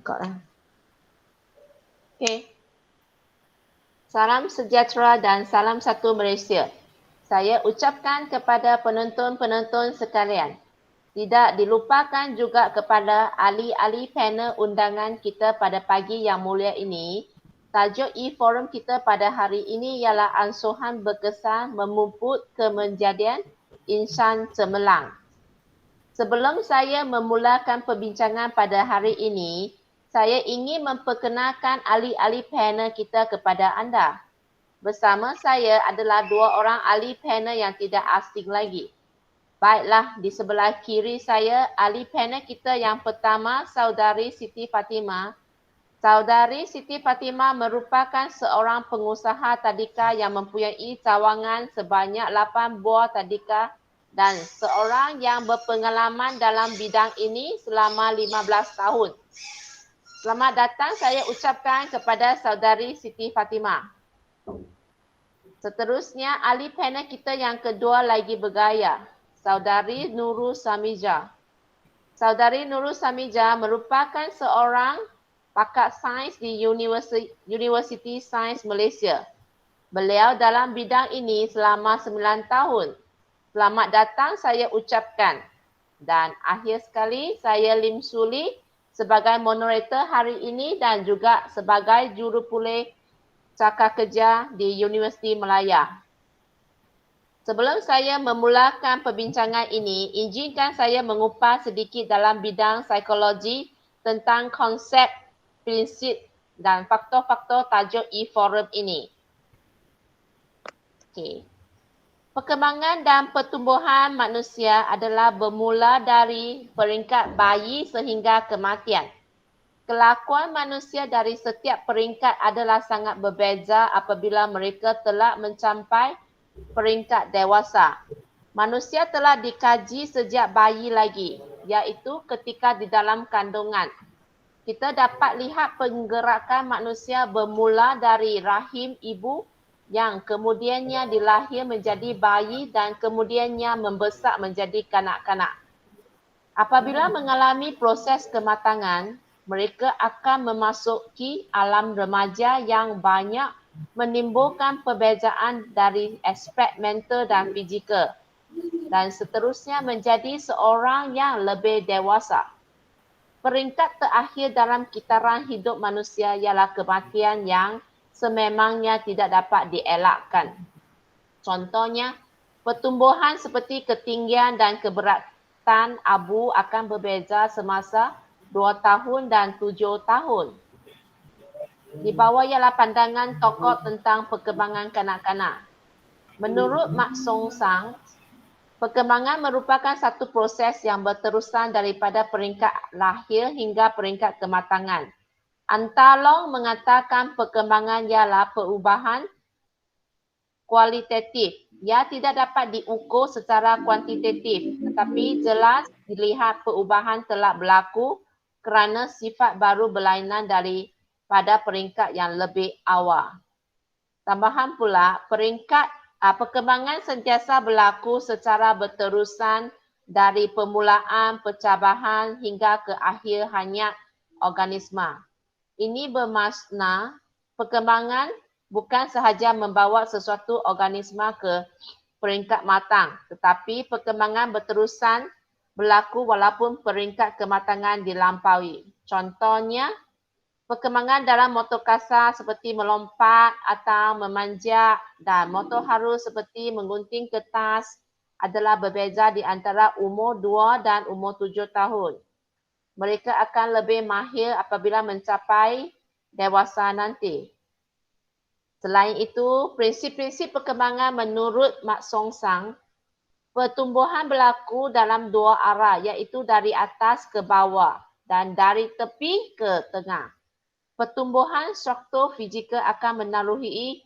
Record lah. Okey. Salam sejahtera dan salam satu Malaysia. Saya ucapkan kepada penonton-penonton sekalian. Tidak dilupakan juga kepada ahli-ahli panel undangan kita pada pagi yang mulia ini. Tajuk e-forum kita pada hari ini ialah Ansuhan Berkesan Memuput Kemenjadian Insan Cemerlang. Sebelum saya memulakan perbincangan pada hari ini, saya ingin memperkenalkan ahli-ahli panel kita kepada anda. Bersama saya adalah dua orang ahli panel yang tidak asing lagi. Baiklah, di sebelah kiri saya, ahli panel kita yang pertama, Saudari Siti Fatimah. Saudari Siti Fatimah merupakan seorang pengusaha tadika yang mempunyai cawangan sebanyak 8 buah tadika dan seorang yang berpengalaman dalam bidang ini selama 15 tahun. Selamat datang saya ucapkan kepada Saudari Siti Fatimah. Seterusnya, ahli panel kita yang kedua lagi bergaya, Saudari Nurul Samija. Saudari Nurul Samija merupakan seorang pakar sains di Universiti Sains Malaysia. Beliau dalam bidang ini selama 9 tahun. Selamat datang saya ucapkan. Dan akhir sekali, saya Lim Suli sebagai moderator hari ini dan juga sebagai jurupulih cakar kerja di Universiti Malaya. Sebelum saya memulakan perbincangan ini, izinkan saya mengupas sedikit dalam bidang psikologi tentang konsep, prinsip dan faktor-faktor tajuk e-forum ini. Okey. Perkembangan dan pertumbuhan manusia adalah bermula dari peringkat bayi sehingga kematian. Kelakuan manusia dari setiap peringkat adalah sangat berbeza apabila mereka telah mencapai peringkat dewasa. Manusia telah dikaji sejak bayi lagi, iaitu ketika di dalam kandungan. Kita dapat lihat penggerakan manusia bermula dari rahim ibu yang kemudiannya dilahir menjadi bayi dan kemudiannya membesar menjadi kanak-kanak. Apabila mengalami proses kematangan, mereka akan memasuki alam remaja yang banyak menimbulkan perbezaan dari aspek mental dan fizikal dan seterusnya menjadi seorang yang lebih dewasa. Peringkat terakhir dalam kitaran hidup manusia ialah kematian yang sememangnya tidak dapat dielakkan. Contohnya, pertumbuhan seperti ketinggian dan keberatan abu akan berbeza semasa 2 tahun dan 7 tahun. Di bawah ialah pandangan tokoh tentang perkembangan kanak-kanak. Menurut Mak Song Sang, perkembangan merupakan satu proses yang berterusan daripada peringkat lahir hingga peringkat kematangan. Antalong mengatakan perkembangan ialah perubahan kualitatif. Ia tidak dapat diukur secara kuantitatif, tetapi jelas dilihat perubahan telah berlaku kerana sifat baru berlainan daripada peringkat yang lebih awal. Tambahan pula, perkembangan sentiasa berlaku secara berterusan dari permulaan pencabahan hingga ke akhir hayat organisma. Ini bermakna perkembangan bukan sahaja membawa sesuatu organisma ke peringkat matang, tetapi perkembangan berterusan berlaku walaupun peringkat kematangan dilampaui. Contohnya, perkembangan dalam motor kasar seperti melompat atau memanjat dan motor halus seperti menggunting kertas adalah berbeza di antara umur 2 dan umur 7 tahun. Mereka akan lebih mahir apabila mencapai dewasa nanti. Selain itu, prinsip-prinsip perkembangan menurut Mak Song Sang, pertumbuhan berlaku dalam dua arah iaitu dari atas ke bawah dan dari tepi ke tengah. Pertumbuhan struktur fizikal akan menaruhi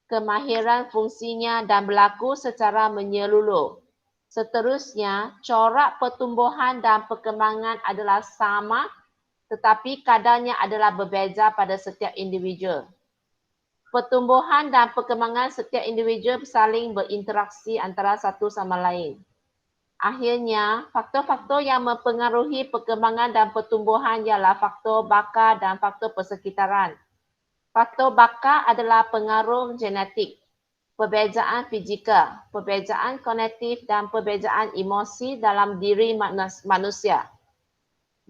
kemahiran fungsinya dan berlaku secara menyeluruh. Seterusnya, corak pertumbuhan dan perkembangan adalah sama tetapi kadarnya adalah berbeza pada setiap individu. Pertumbuhan dan perkembangan setiap individu saling berinteraksi antara satu sama lain. Akhirnya, faktor-faktor yang mempengaruhi perkembangan dan pertumbuhan ialah faktor baka dan faktor persekitaran. Faktor baka adalah pengaruh genetik, perbezaan fizikal, perbezaan kognitif dan perbezaan emosi dalam diri manusia.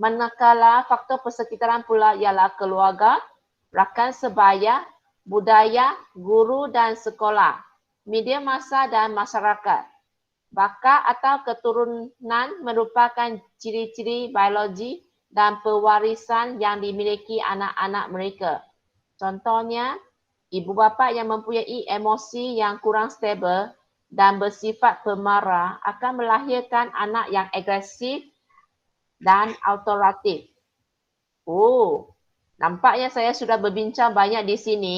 Manakala faktor persekitaran pula ialah keluarga, rakan sebaya, budaya, guru dan sekolah, media massa dan masyarakat. Baka atau keturunan merupakan ciri-ciri biologi dan pewarisan yang dimiliki anak-anak mereka. Contohnya, ibu bapa yang mempunyai emosi yang kurang stabil dan bersifat pemarah akan melahirkan anak yang agresif dan autoritatif. Oh, nampaknya saya sudah berbincang banyak di sini.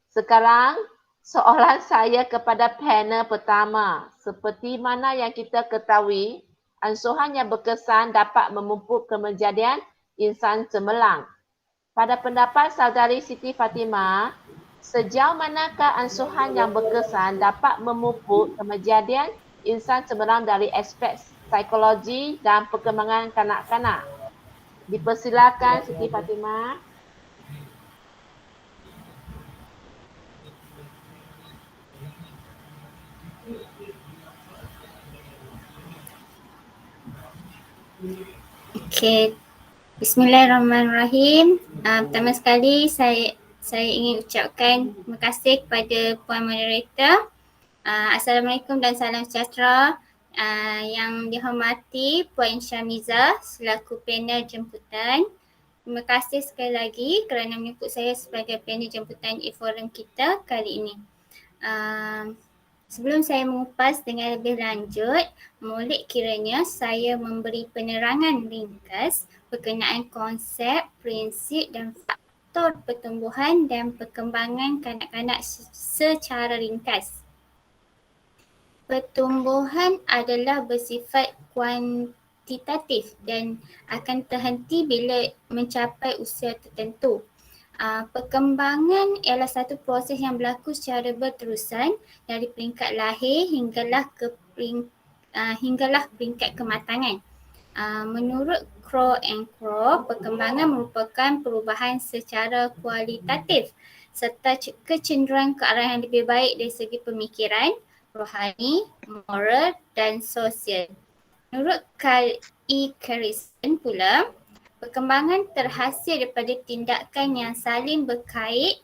Sekarang, soalan saya kepada panel pertama. Seperti mana yang kita ketahui, ansuhan yang berkesan dapat memupuk kejadian insan cemerlang. Pada pendapat saudari Siti Fatimah, sejauh manakah ansuhan yang berkesan dapat memupuk kejadian insan cemerlang dari aspek psikologi dan perkembangan kanak-kanak? Dipersilakan Siti Fatimah. Okey. Bismillahirrahmanirrahim. Pertama sekali saya ingin ucapkan terima kasih kepada Puan Moderator. Assalamualaikum dan salam sejahtera. Yang dihormati Puan Syamiza selaku panel jemputan. Terima kasih sekali lagi kerana menjemput saya sebagai panel jemputan e-forum kita kali ini. Sebelum saya mengupas dengan lebih lanjut, molek kiranya saya memberi penerangan ringkas berkenaan konsep, prinsip dan faktor pertumbuhan dan perkembangan kanak-kanak secara ringkas. Pertumbuhan adalah bersifat kuantitatif dan akan terhenti bila mencapai usia tertentu. Perkembangan ialah satu proses yang berlaku secara berterusan dari peringkat lahir hinggalah peringkat kematangan. Menurut Crow and Crow, perkembangan merupakan perubahan secara kualitatif serta kecenderungan ke arah yang lebih baik dari segi pemikiran, rohani, moral dan sosial. Menurut Carl E. Carrison pula, perkembangan terhasil daripada tindakan yang saling berkait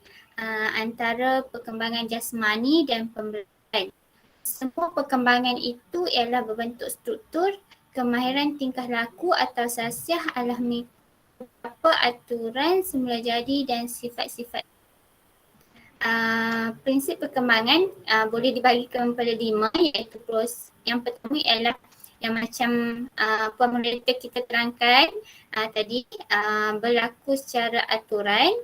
antara perkembangan jasmani dan pembelajaran. Semua perkembangan itu ialah berbentuk struktur, kemahiran tingkah laku atau sasiah alami beberapa aturan semula jadi dan sifat-sifat. Prinsip perkembangan boleh dibagikan kepada 5, iaitu yang pertama ialah yang macam Puan Moderator kita terangkan tadi, berlaku secara aturan.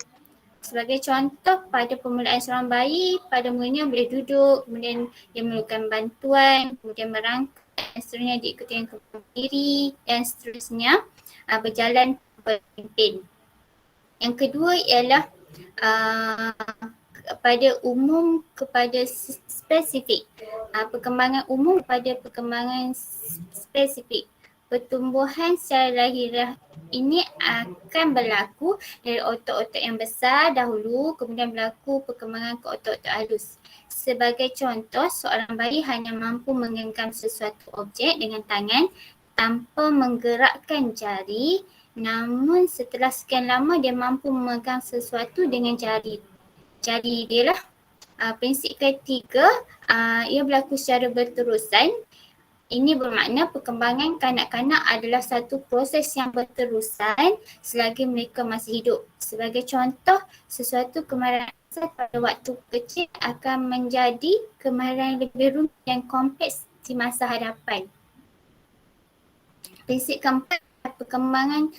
Sebagai contoh, pada permulaan seorang bayi, pada mulanya boleh duduk, kemudian dia memerlukan bantuan, kemudian merangkak dan seterusnya diikuti dengan kemampuan diri dan seterusnya berjalan berpimpin. Yang kedua ialah kepada spesifik. Perkembangan umum kepada perkembangan spesifik. Pertumbuhan secara lahiriah ini akan berlaku dari otot-otot yang besar dahulu, kemudian berlaku perkembangan ke otot-otot halus. Sebagai contoh, seorang bayi hanya mampu menggenggam sesuatu objek dengan tangan tanpa menggerakkan jari, namun setelah sekian lama dia mampu memegang sesuatu dengan jari dia lah. Prinsip ketiga, ia berlaku secara berterusan. Ini bermakna perkembangan kanak-kanak adalah satu proses yang berterusan selagi mereka masih hidup. Sebagai contoh, sesuatu kemahiran pada waktu kecil akan menjadi kemahiran yang lebih rumit dan kompleks di masa hadapan. Prinsip keempat, perkembangan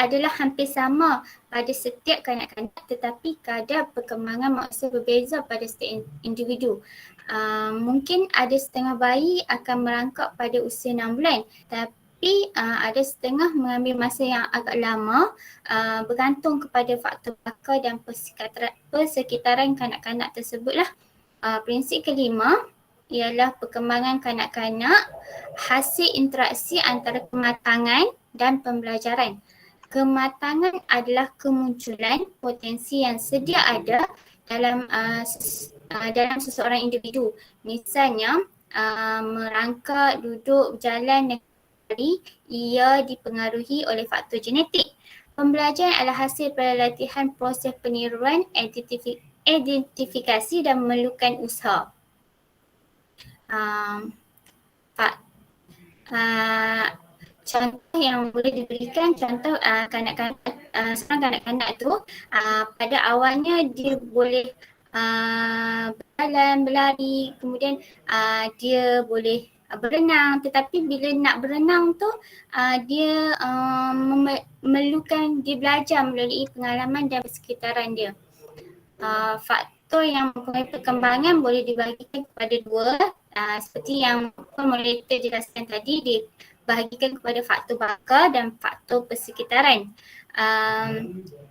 adalah hampir sama pada setiap kanak-kanak, tetapi kadar perkembangan manusia berbeza pada setiap individu. Mungkin ada setengah bayi akan merangkak pada usia 6 bulan, tapi ada setengah mengambil masa yang agak lama, bergantung kepada faktor baka dan persekitaran kanak-kanak tersebutlah. Prinsip kelima, ialah perkembangan kanak-kanak, hasil interaksi antara kematangan dan pembelajaran. Kematangan adalah kemunculan potensi yang sedia ada dalam seseorang individu. Misalnya, merangkak, duduk, berjalan dan berlari, ia dipengaruhi oleh faktor genetik. Pembelajaran adalah hasil pelatihan proses peniruan, identifikasi dan memerlukan usaha. Contoh yang boleh diberikan, contoh seorang kanak-kanak tu pada awalnya dia boleh berjalan, berlari, kemudian dia boleh berenang, tetapi bila nak berenang tu dia memerlukan, dia belajar melalui pengalaman dan persekitaran dia. Faktor yang mempengaruhi perkembangan boleh dibahagikan kepada dua, seperti yang moderator jelaskan tadi, dibahagikan kepada faktor baka dan faktor persekitaran.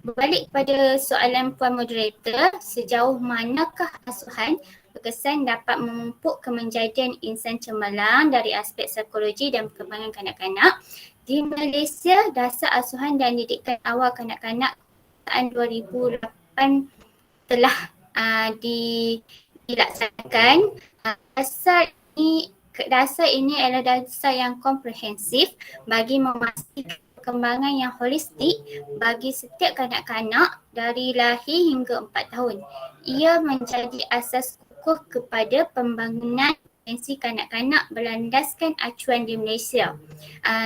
Berbalik kepada soalan Puan Moderator, sejauh manakah asuhan berkesan dapat memupuk kemenjadian insan cemerlang dari aspek psikologi dan perkembangan kanak-kanak? Di Malaysia, dasar asuhan dan didikan awal kanak-kanak tahun 2008 telah dilaksanakan. Dasar ini adalah dasar yang komprehensif bagi memastikan perkembangan yang holistik bagi setiap kanak-kanak dari lahir hingga 4 tahun. Ia menjadi asas kukuh kepada pembangunan potensi kanak-kanak berlandaskan acuan di Malaysia.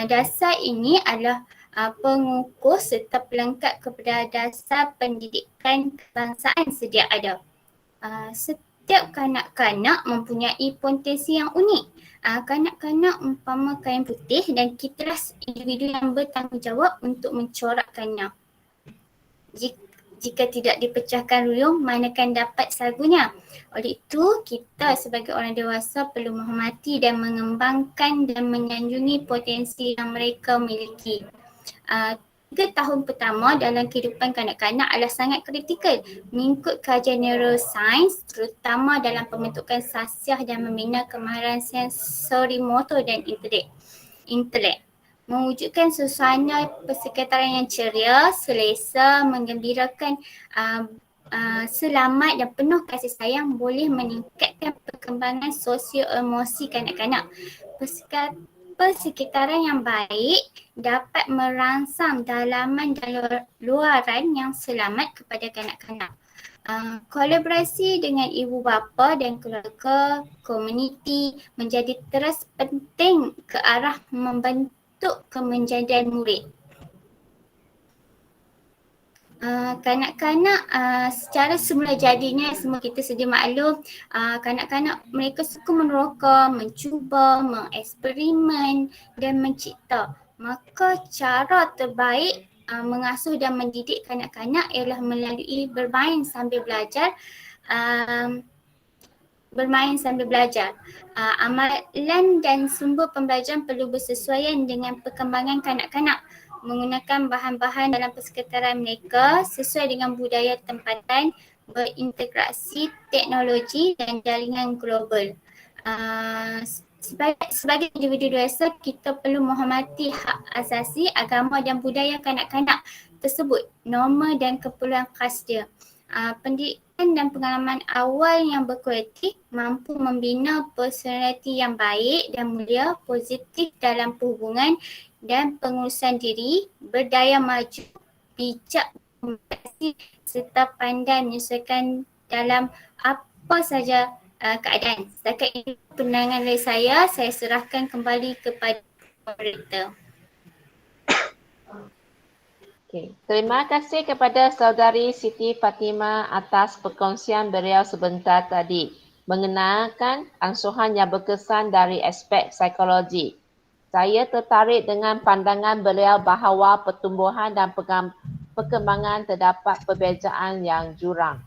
Dasar ini adalah pengukuh serta pelengkap kepada dasar pendidikan kebangsaan sedia ada. Setiap kanak-kanak mempunyai potensi yang unik. Kanak-kanak umpama kain putih dan kitalah individu yang bertanggungjawab untuk mencorakkannya. Jika tidak dipecahkan ruyung, manakan dapat sagunya. Oleh itu, kita sebagai orang dewasa perlu menghormati dan mengembangkan dan menyanjungi potensi yang mereka miliki. 3 tahun pertama dalam kehidupan kanak-kanak adalah sangat kritikal mengikut kajian neuroscience, terutama dalam pembentukan sasiah dan membina kemahiran sensori motor dan intelek. Mewujudkan suasana persekitaran yang ceria, selesa, menggembirakan, selamat dan penuh kasih sayang boleh meningkatkan perkembangan sosio-emosi kanak-kanak. Persekitaran yang baik dapat merangsang dalaman dan luaran yang selamat kepada kanak-kanak. Kolaborasi dengan ibu bapa dan keluarga, komuniti menjadi terus penting ke arah membentuk kemenjadian murid. Kanak-kanak secara semula jadinya, semua kita sedia maklum, kanak-kanak mereka suka meneroka, mencuba, mengeksperimen dan mencipta. Maka cara terbaik mengasuh dan mendidik kanak-kanak ialah melalui bermain sambil belajar. Amalan dan sumber pembelajaran perlu bersesuaian dengan perkembangan kanak-kanak, menggunakan bahan-bahan dalam persekitaran mereka sesuai dengan budaya tempatan, berintegrasi teknologi dan jaringan global. Sebagai individu dewasa, kita perlu menghormati hak asasi, agama dan budaya kanak-kanak tersebut, norma dan keperluan khas dia. Pendidikan dan pengalaman awal yang berkualiti mampu membina personaliti yang baik dan mulia, positif dalam perhubungan dan pengurusan diri, berdaya maju, bijak, serta pandai menyesuaikan dalam apa saja keadaan. Setakat ini penerangan dari saya serahkan kembali kepada moderator. Okay. Terima kasih kepada Saudari Siti Fatimah atas perkongsian beliau sebentar tadi mengenalkan angsuran yang berkesan dari aspek psikologi. Saya tertarik dengan pandangan beliau bahawa pertumbuhan dan perkembangan terdapat perbezaan yang jurang.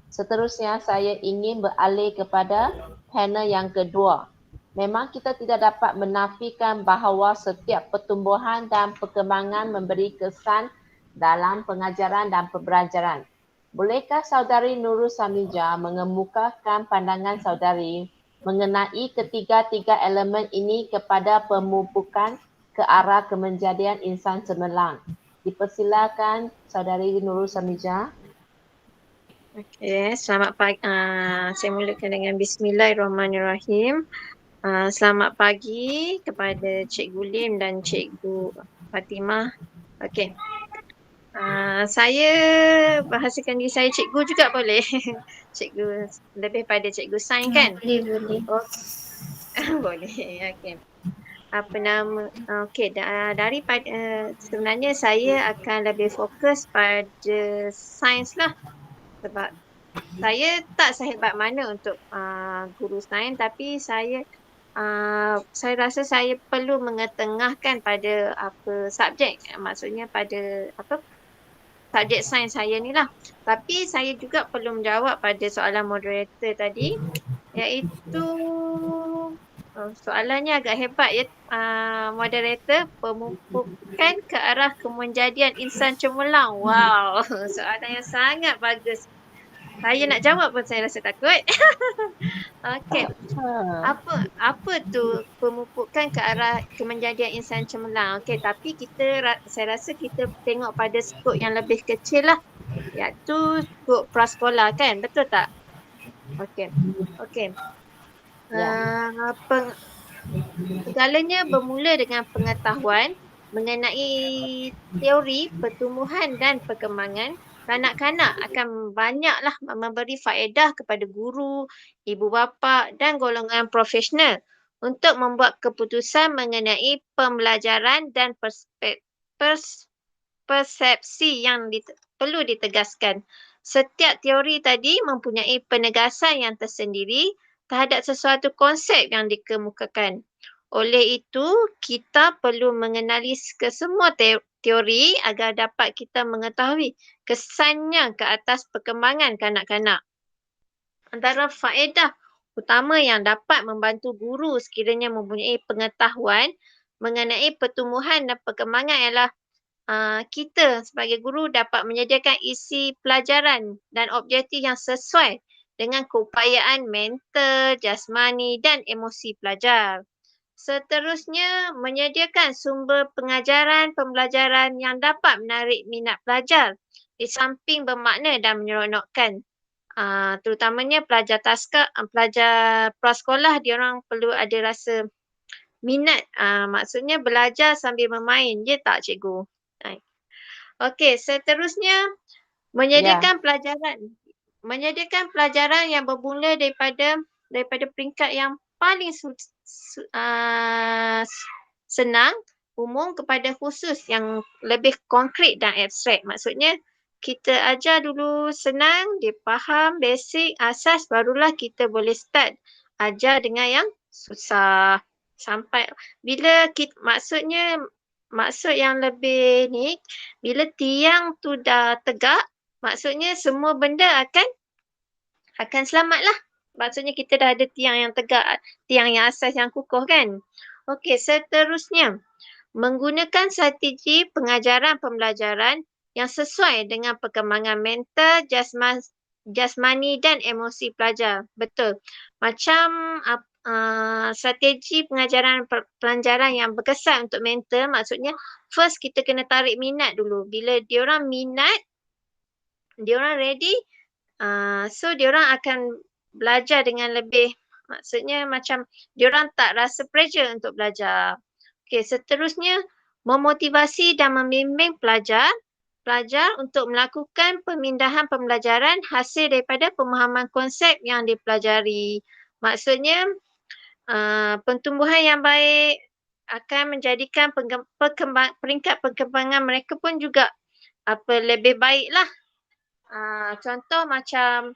Seterusnya saya ingin beralih kepada panel yang kedua. Memang kita tidak dapat menafikan bahawa setiap pertumbuhan dan perkembangan memberi kesan dalam pengajaran dan pembelajaran. Bolehkah Saudari Nurul Samija mengemukakan pandangan Saudari mengenai ketiga-tiga elemen ini kepada pemupukan ke arah kemenjadian insan cemerlang. Dipersilakan Saudari Nurul Samijah. Okey, selamat pagi. Saya mulakan dengan Bismillahirrahmanirrahim. Selamat pagi kepada Cikgu Lim dan Cikgu Fatimah. Okey. Saya bahasakan diri saya cikgu juga boleh? Cikgu lebih pada cikgu sains kan? Boleh. Oh, boleh. Okey. Apa nama? Okey, daripada sebenarnya saya akan lebih fokus pada sains lah. Sebab saya tak sehebat mana untuk guru sains, tapi saya rasa saya perlu mengetengahkan pada apa subjek, maksudnya pada apa subjek sains saya ni lah. Tapi saya juga perlu menjawab pada soalan moderator tadi, iaitu soalannya agak hebat ya, moderator, pemupukan ke arah kemenjadian insan cemerlang. Wow, soalan yang sangat bagus. Saya nak jawab pun saya rasa takut. Okey. Apa tu pemupukan ke arah kemenjadian insan cemerlang? Okey, tapi saya rasa kita tengok pada skop yang lebih kecil lah, iaitu skop prasekolah kan, betul tak? Okey. Ya. Segalanya bermula dengan pengetahuan mengenai teori pertumbuhan dan perkembangan. Kanak-kanak akan banyaklah memberi faedah kepada guru, ibu bapa dan golongan profesional untuk membuat keputusan mengenai pembelajaran dan persepsi yang perlu ditegaskan. Setiap teori tadi mempunyai penegasan yang tersendiri terhadap sesuatu konsep yang dikemukakan. Oleh itu, kita perlu mengenali kesemua teori agar dapat kita mengetahui kesannya ke atas perkembangan kanak-kanak. Antara faedah utama yang dapat membantu guru sekiranya mempunyai pengetahuan mengenai pertumbuhan dan perkembangan ialah kita sebagai guru dapat menyediakan isi pelajaran dan objektif yang sesuai dengan keupayaan mental, jasmani dan emosi pelajar. Seterusnya, menyediakan sumber pembelajaran yang dapat menarik minat pelajar di samping bermakna dan menyeronokkan. Terutamanya pelajar prasekolah, diorang perlu ada rasa minat. Maksudnya belajar sambil bermain, je tak cikgu? Okey, seterusnya menyediakan pelajaran yang bermula daripada peringkat yang paling senang umum kepada khusus yang lebih konkret dan abstrak. Maksudnya kita ajar dulu senang, dia faham basic, asas, barulah kita boleh start ajar dengan yang susah. Sampai bila maksud yang lebih ni, bila tiang tu dah tegak, maksudnya semua benda akan selamat lah. Maksudnya kita dah ada tiang yang tegak, tiang yang asas yang kukuh kan. Okey, seterusnya menggunakan strategi pengajaran pembelajaran yang sesuai dengan perkembangan mental, jasmani dan emosi pelajar. Betul. Macam strategi pengajaran pelajaran yang berkesan untuk mental, maksudnya first kita kena tarik minat dulu. Bila diorang minat, diorang ready, so diorang akan belajar dengan lebih, maksudnya macam diorang tak rasa pressure untuk belajar. Okey, seterusnya memotivasi dan membimbing pelajar untuk melakukan pemindahan pembelajaran hasil daripada pemahaman konsep yang dipelajari. Maksudnya pertumbuhan yang baik akan menjadikan peringkat perkembangan mereka pun juga lebih baiklah. Contoh macam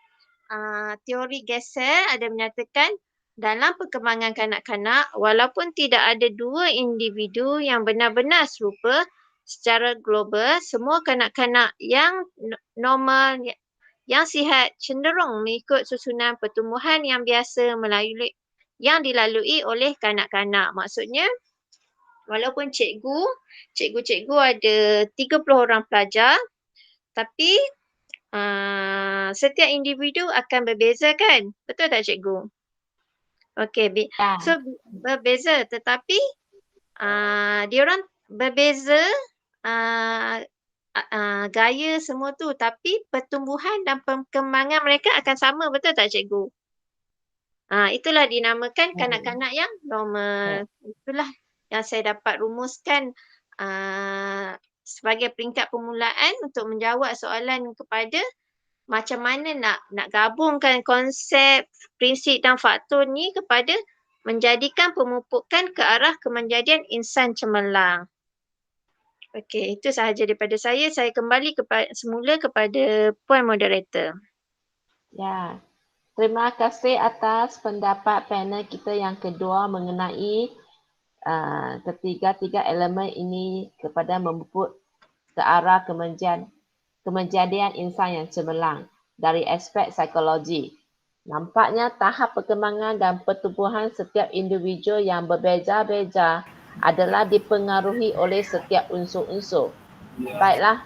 teori Gesell ada menyatakan dalam perkembangan kanak-kanak, walaupun tidak ada dua individu yang benar-benar serupa secara global, semua kanak-kanak yang normal, yang sihat cenderung mengikut susunan pertumbuhan yang biasa yang dilalui oleh kanak-kanak. Maksudnya, walaupun cikgu ada 30 orang pelajar, tapi setiap individu akan berbeza kan? Betul tak cikgu? Okey, Ya. so berbeza tetapi diorang berbeza gaya semua tu, tapi pertumbuhan dan perkembangan mereka akan sama, betul tak cikgu? Itulah dinamakan kanak-kanak yang normal. Itulah yang saya dapat rumuskan sebagai peringkat permulaan untuk menjawab soalan kepada macam mana nak gabungkan konsep, prinsip dan faktor ni kepada menjadikan pemupukan ke arah kemenjadian insan cemerlang. Okey, itu sahaja daripada saya. Saya kembali semula kepada Puan Moderator. Ya. Terima kasih atas pendapat panel kita yang kedua mengenai ketiga-tiga elemen ini kepada memuput ke arah kemenjadian insan yang cemerlang dari aspek psikologi. Nampaknya tahap perkembangan dan pertumbuhan setiap individu yang berbeza-beza adalah dipengaruhi oleh setiap unsur-unsur. Baiklah,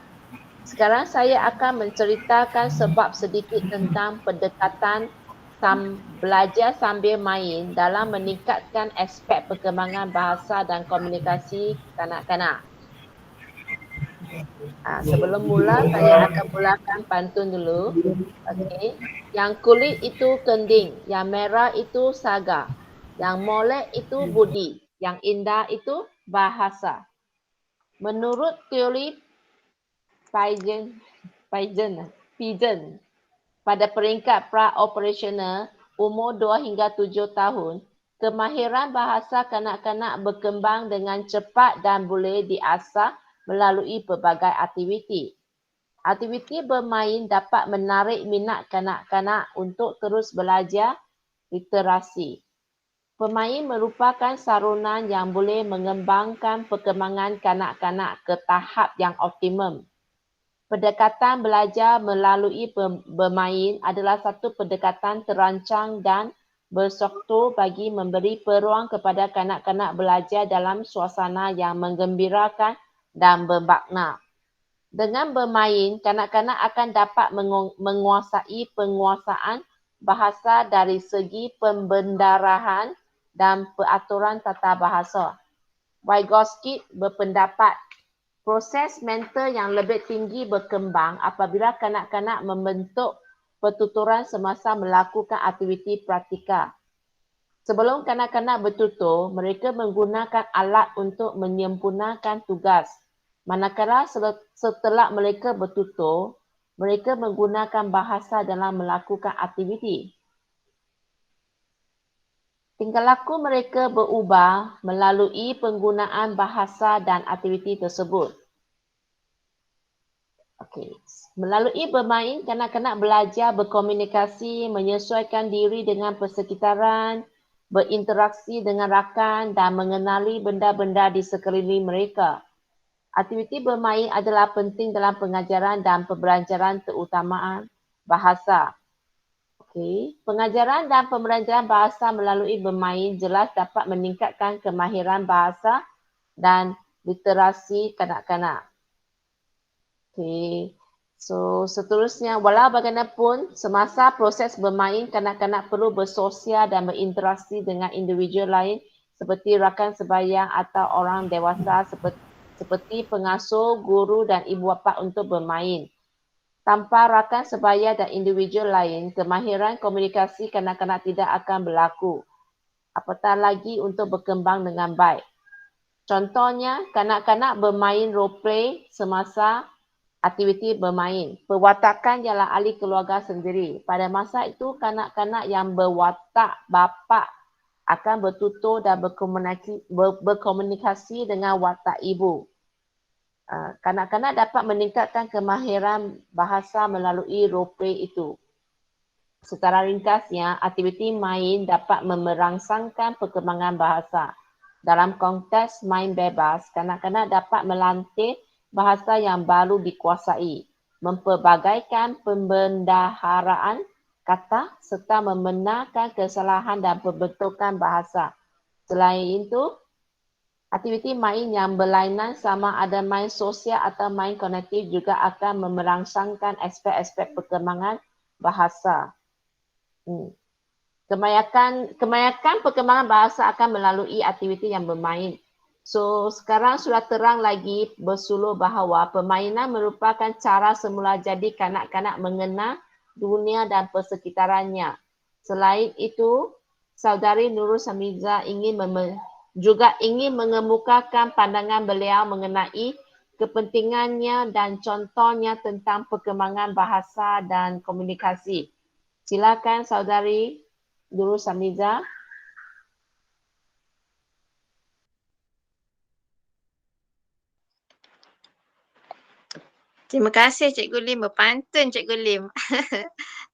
sekarang saya akan menceritakan sebab sedikit tentang pendekatan belajar sambil main dalam meningkatkan aspek perkembangan bahasa dan komunikasi kanak-kanak. Sebelum mula, saya akan mulakan pantun dulu. Okey. Yang kulit itu kending, yang merah itu saga, yang molek itu budi, yang indah itu bahasa. Menurut teori Pigeon, pada peringkat pra-operasional umur 2 hingga 7 tahun, kemahiran bahasa kanak-kanak berkembang dengan cepat dan boleh diasah melalui pelbagai aktiviti. Aktiviti bermain dapat menarik minat kanak-kanak untuk terus belajar literasi. Pemain merupakan sarunan yang boleh mengembangkan perkembangan kanak-kanak ke tahap yang optimum. Pendekatan belajar melalui bermain adalah satu pendekatan terancang dan berstruktur bagi memberi peluang kepada kanak-kanak belajar dalam suasana yang menggembirakan dan bermakna. Dengan bermain, kanak-kanak akan dapat menguasai penguasaan bahasa dari segi pembendarahan dan peraturan tata bahasa. Vygotsky berpendapat proses mental yang lebih tinggi berkembang apabila kanak-kanak membentuk pertuturan semasa melakukan aktiviti praktikal. Sebelum kanak-kanak bertutur, mereka menggunakan alat untuk menyempurnakan tugas. Manakala setelah mereka bertutur, mereka menggunakan bahasa dalam melakukan aktiviti. Tingkah laku mereka berubah melalui penggunaan bahasa dan aktiviti tersebut. Okey. Melalui bermain, kanak-kanak belajar berkomunikasi, menyesuaikan diri dengan persekitaran, berinteraksi dengan rakan dan mengenali benda-benda di sekeliling mereka. Aktiviti bermain adalah penting dalam pengajaran dan pembelajaran terutamaan bahasa. Okey, pengajaran dan pembelajaran bahasa melalui bermain jelas dapat meningkatkan kemahiran bahasa dan literasi kanak-kanak. Okey, so seterusnya, walau bagaimanapun, semasa proses bermain, kanak-kanak perlu bersosial dan berinteraksi dengan individu lain seperti rakan sebayang atau orang dewasa seperti pengasuh, guru dan ibu bapa untuk bermain. Tanpa rakan sebaya dan individu lain, kemahiran komunikasi kanak-kanak tidak akan berlaku. Apatah lagi untuk berkembang dengan baik. Contohnya, kanak-kanak bermain role-play semasa aktiviti bermain. Perwatakan ialah ahli keluarga sendiri. Pada masa itu, kanak-kanak yang berwatak bapa akan bertutur dan berkomunikasi dengan watak ibu. Kanak-kanak dapat meningkatkan kemahiran bahasa melalui role-play itu. Secara ringkasnya, aktiviti main dapat merangsangkan perkembangan bahasa. Dalam konteks main bebas, kanak-kanak dapat melatih bahasa yang baru dikuasai, memperbagaikan pembendaharaan kata serta membenarkan kesalahan dan pembentukan bahasa. Selain itu, aktiviti main yang berlainan sama ada main sosial atau main kognitif juga akan merangsangkan aspek-aspek perkembangan bahasa. Kebanyakan perkembangan bahasa akan melalui aktiviti yang bermain. So, sekarang sudah terang lagi bersuluh bahawa permainan merupakan cara semula jadi kanak-kanak mengenal dunia dan persekitarannya. Selain itu, Saudari Nurul Samiza juga ingin mengemukakan pandangan beliau mengenai kepentingannya dan contohnya tentang perkembangan bahasa dan komunikasi. Silakan Saudari Nurul Samiza. Terima kasih Cikgu Lim, berpantun Cikgu Lim.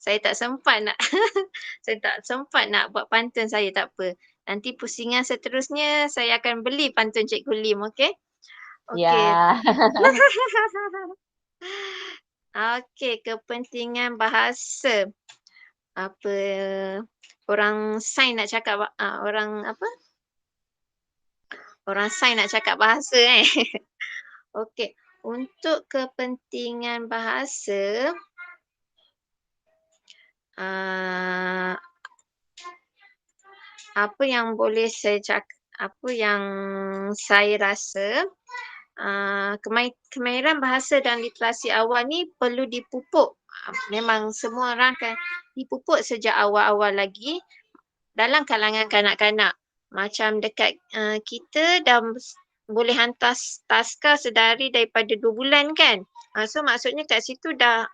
Saya tak sempat nak buat pantun saya, tak apa. Nanti pusingan seterusnya saya akan beli pantun Cikgu Lim, okey? Okey. Ya. Okey, kepentingan bahasa. Apa orang sains nak cakap orang apa? Orang sains nak cakap bahasa Okey, untuk kepentingan bahasa apa yang boleh saya cakap, apa yang saya rasa kemahiran bahasa dan literasi awal ni perlu dipupuk. Memang semua orang kan dipupuk sejak awal-awal lagi dalam kalangan kanak-kanak. Macam dekat kita dah boleh hantar taska sedari daripada 2 bulan kan. So maksudnya kat situ dah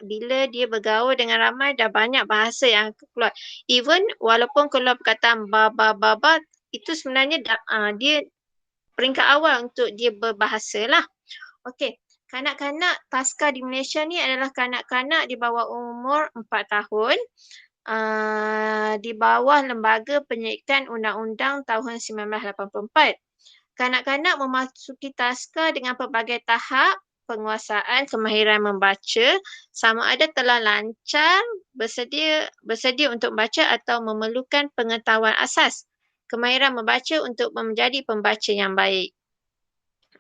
bila dia bergaul dengan ramai dah banyak bahasa yang keluar. Even walaupun keluar perkataan baba itu sebenarnya dia peringkat awal untuk dia berbahasa lah. Okey, kanak-kanak taska di Malaysia ni adalah kanak-kanak di bawah umur 4 tahun. Di bawah Lembaga Penyelidikan Undang-Undang tahun 1984. Kanak-kanak memasuki taska dengan pelbagai tahap penguasaan kemahiran membaca, sama ada telah lancar, bersedia untuk membaca atau memerlukan pengetahuan asas kemahiran membaca untuk menjadi pembaca yang baik.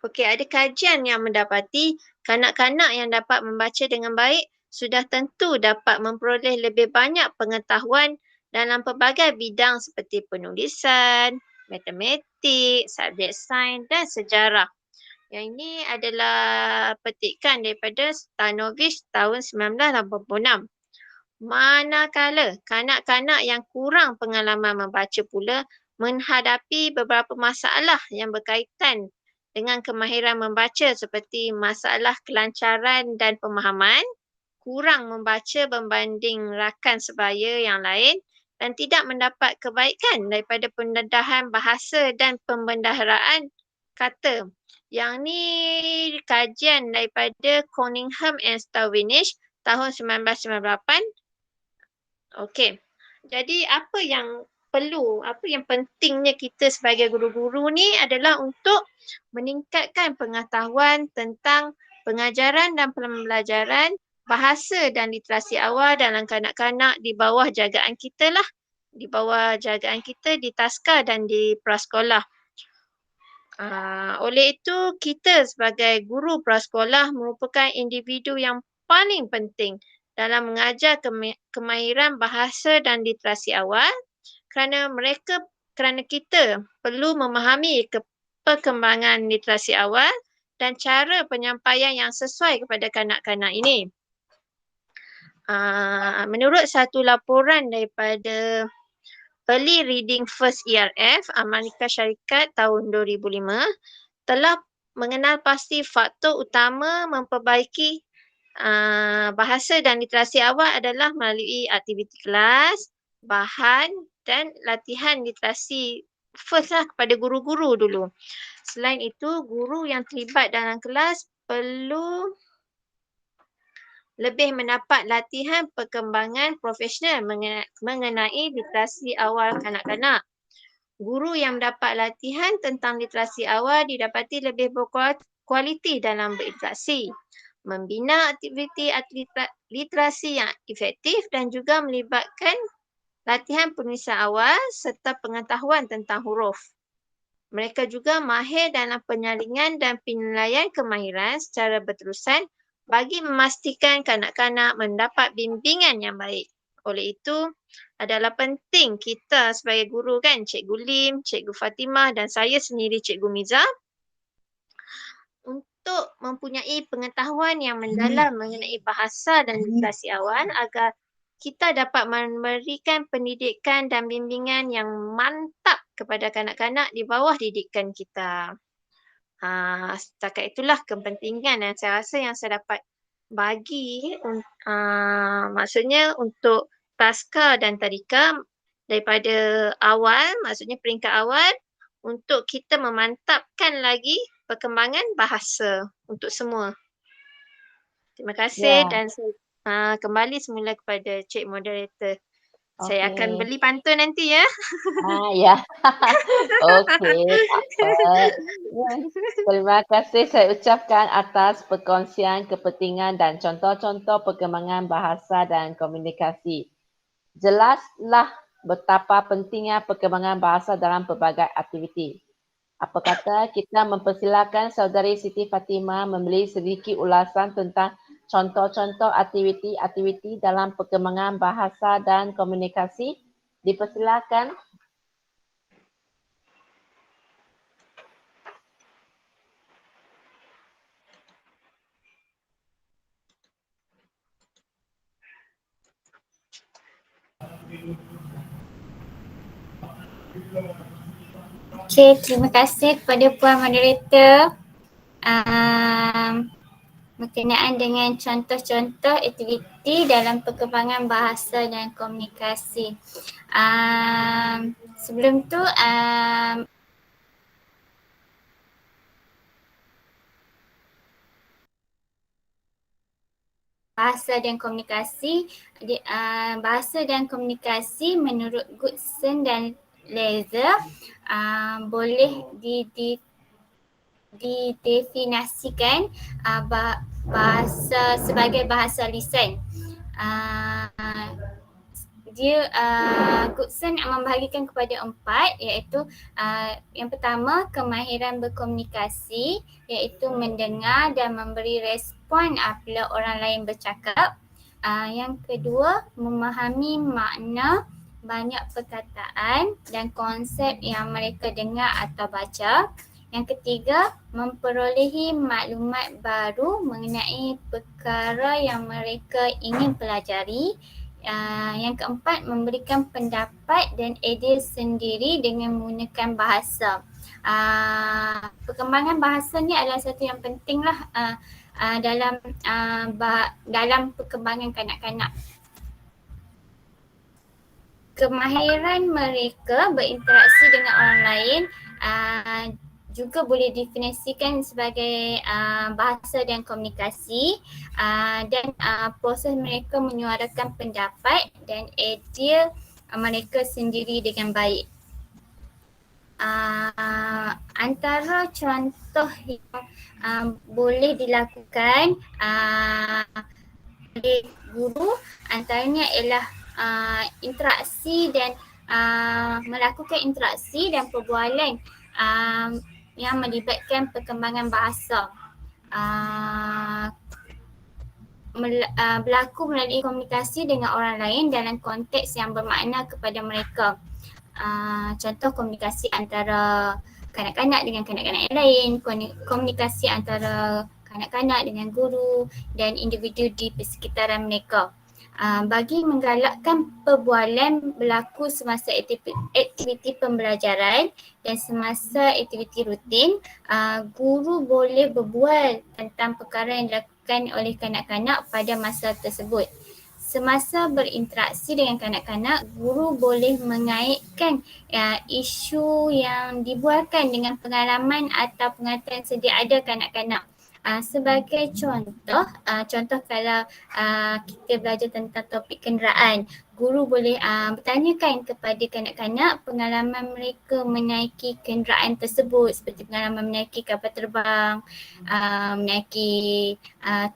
Okey, ada kajian yang mendapati kanak-kanak yang dapat membaca dengan baik sudah tentu dapat memperoleh lebih banyak pengetahuan dalam pelbagai bidang seperti penulisan, matematik, subjek sains dan sejarah. Yang ini adalah petikan daripada Stanovic tahun 1986. Manakala kanak-kanak yang kurang pengalaman membaca pula menghadapi beberapa masalah yang berkaitan dengan kemahiran membaca seperti masalah kelancaran dan pemahaman, kurang membaca berbanding rakan sebaya yang lain dan tidak mendapat kebaikan daripada pendedahan bahasa dan pembendaharaan kata. Yang ni kajian daripada Cunningham and Stawinish tahun 1998. Okey. Jadi apa yang pentingnya kita sebagai guru-guru ni adalah untuk meningkatkan pengetahuan tentang pengajaran dan pembelajaran bahasa dan literasi awal dalam kanak-kanak di bawah jagaan kita lah. Di bawah jagaan kita di taska dan di prasekolah. Oleh itu, kita sebagai guru prasekolah merupakan individu yang paling penting dalam mengajar kemahiran bahasa dan literasi awal kerana kita perlu memahami perkembangan literasi awal dan cara penyampaian yang sesuai kepada kanak-kanak ini. Menurut satu laporan daripada Early Reading First ERF, Amerika Syarikat tahun 2005, telah mengenal pasti faktor utama memperbaiki bahasa dan literasi awal adalah melalui aktiviti kelas, bahan dan latihan literasi first lah kepada guru-guru dulu. Selain itu, guru yang terlibat dalam kelas perlu lebih mendapat latihan perkembangan profesional mengenai literasi awal kanak-kanak. Guru yang mendapat latihan tentang literasi awal didapati lebih berkualiti dalam berinteraksi, membina aktiviti literasi yang efektif dan juga melibatkan latihan penulisan awal serta pengetahuan tentang huruf. Mereka juga mahir dalam penyaringan dan penilaian kemahiran secara berterusan bagi memastikan kanak-kanak mendapat bimbingan yang baik. Oleh itu adalah penting kita sebagai guru kan, Cikgu Lim, Cikgu Fatimah dan saya sendiri Cikgu Miza untuk mempunyai pengetahuan yang mendalam mengenai bahasa dan literasi awal agar kita dapat memberikan pendidikan dan bimbingan yang mantap kepada kanak-kanak di bawah didikan kita. Setakat itulah kepentingan yang saya rasa yang saya dapat bagi maksudnya untuk taska dan tadika daripada awal, maksudnya peringkat awal untuk kita memantapkan lagi perkembangan bahasa untuk semua. Terima kasih Ya, dan kembali semula kepada Cik Moderator. Saya akan okey. beli pantun nanti ya. Ya. Okey, tak apa. Ya. Terima kasih saya ucapkan atas perkongsian kepentingan dan contoh-contoh perkembangan bahasa dan komunikasi. Jelaslah betapa pentingnya perkembangan bahasa dalam pelbagai aktiviti. Apa kata kita mempersilakan saudari Siti Fatimah memberi sedikit ulasan tentang contoh-contoh aktiviti-aktiviti dalam perkembangan bahasa dan komunikasi? Dipersilakan. Okay, terima kasih kepada Puan Moderator berkenaan dengan contoh-contoh aktiviti dalam perkembangan bahasa dan komunikasi. Sebelum tu bahasa dan komunikasi, bahasa dan komunikasi menurut Goodson dan Lazer boleh didefinisikan bahasa sebagai bahasa lisan. Goodson membahagikan kepada 4, iaitu yang pertama kemahiran berkomunikasi, iaitu mendengar dan memberi respon apabila orang lain bercakap. Yang kedua, memahami makna banyak perkataan dan konsep yang mereka dengar atau baca. Yang ketiga, memperolehi maklumat baru mengenai perkara yang mereka ingin pelajari. Yang keempat, memberikan pendapat dan idea sendiri dengan menggunakan bahasa. Perkembangan bahasa ni adalah satu yang penting lah dalam perkembangan kanak-kanak. Kemahiran mereka berinteraksi dengan orang lain juga boleh definisikan sebagai bahasa dan komunikasi, dan proses mereka menyuarakan pendapat dan idea mereka sendiri dengan baik. Antara contoh yang boleh dilakukan oleh guru antaranya ialah interaksi dan melakukan interaksi dan perbualan yang melibatkan perkembangan bahasa. Berlaku melalui komunikasi dengan orang lain dalam konteks yang bermakna kepada mereka. Contoh komunikasi antara kanak-kanak dengan kanak-kanak yang lain, komunikasi antara kanak-kanak dengan guru dan individu di persekitaran mereka. Bagi menggalakkan perbualan berlaku semasa aktiviti pembelajaran dan semasa aktiviti rutin, guru boleh berbual tentang perkara yang dilakukan oleh kanak-kanak pada masa tersebut. Semasa berinteraksi dengan kanak-kanak, guru boleh mengaitkan isu yang dibualkan dengan pengalaman atau pengetahuan sedia ada kanak-kanak. Sebagai contoh kalau kita belajar tentang topik kenderaan, guru boleh bertanyakan kepada kanak-kanak pengalaman mereka menaiki kenderaan tersebut, seperti pengalaman menaiki kapal terbang, menaiki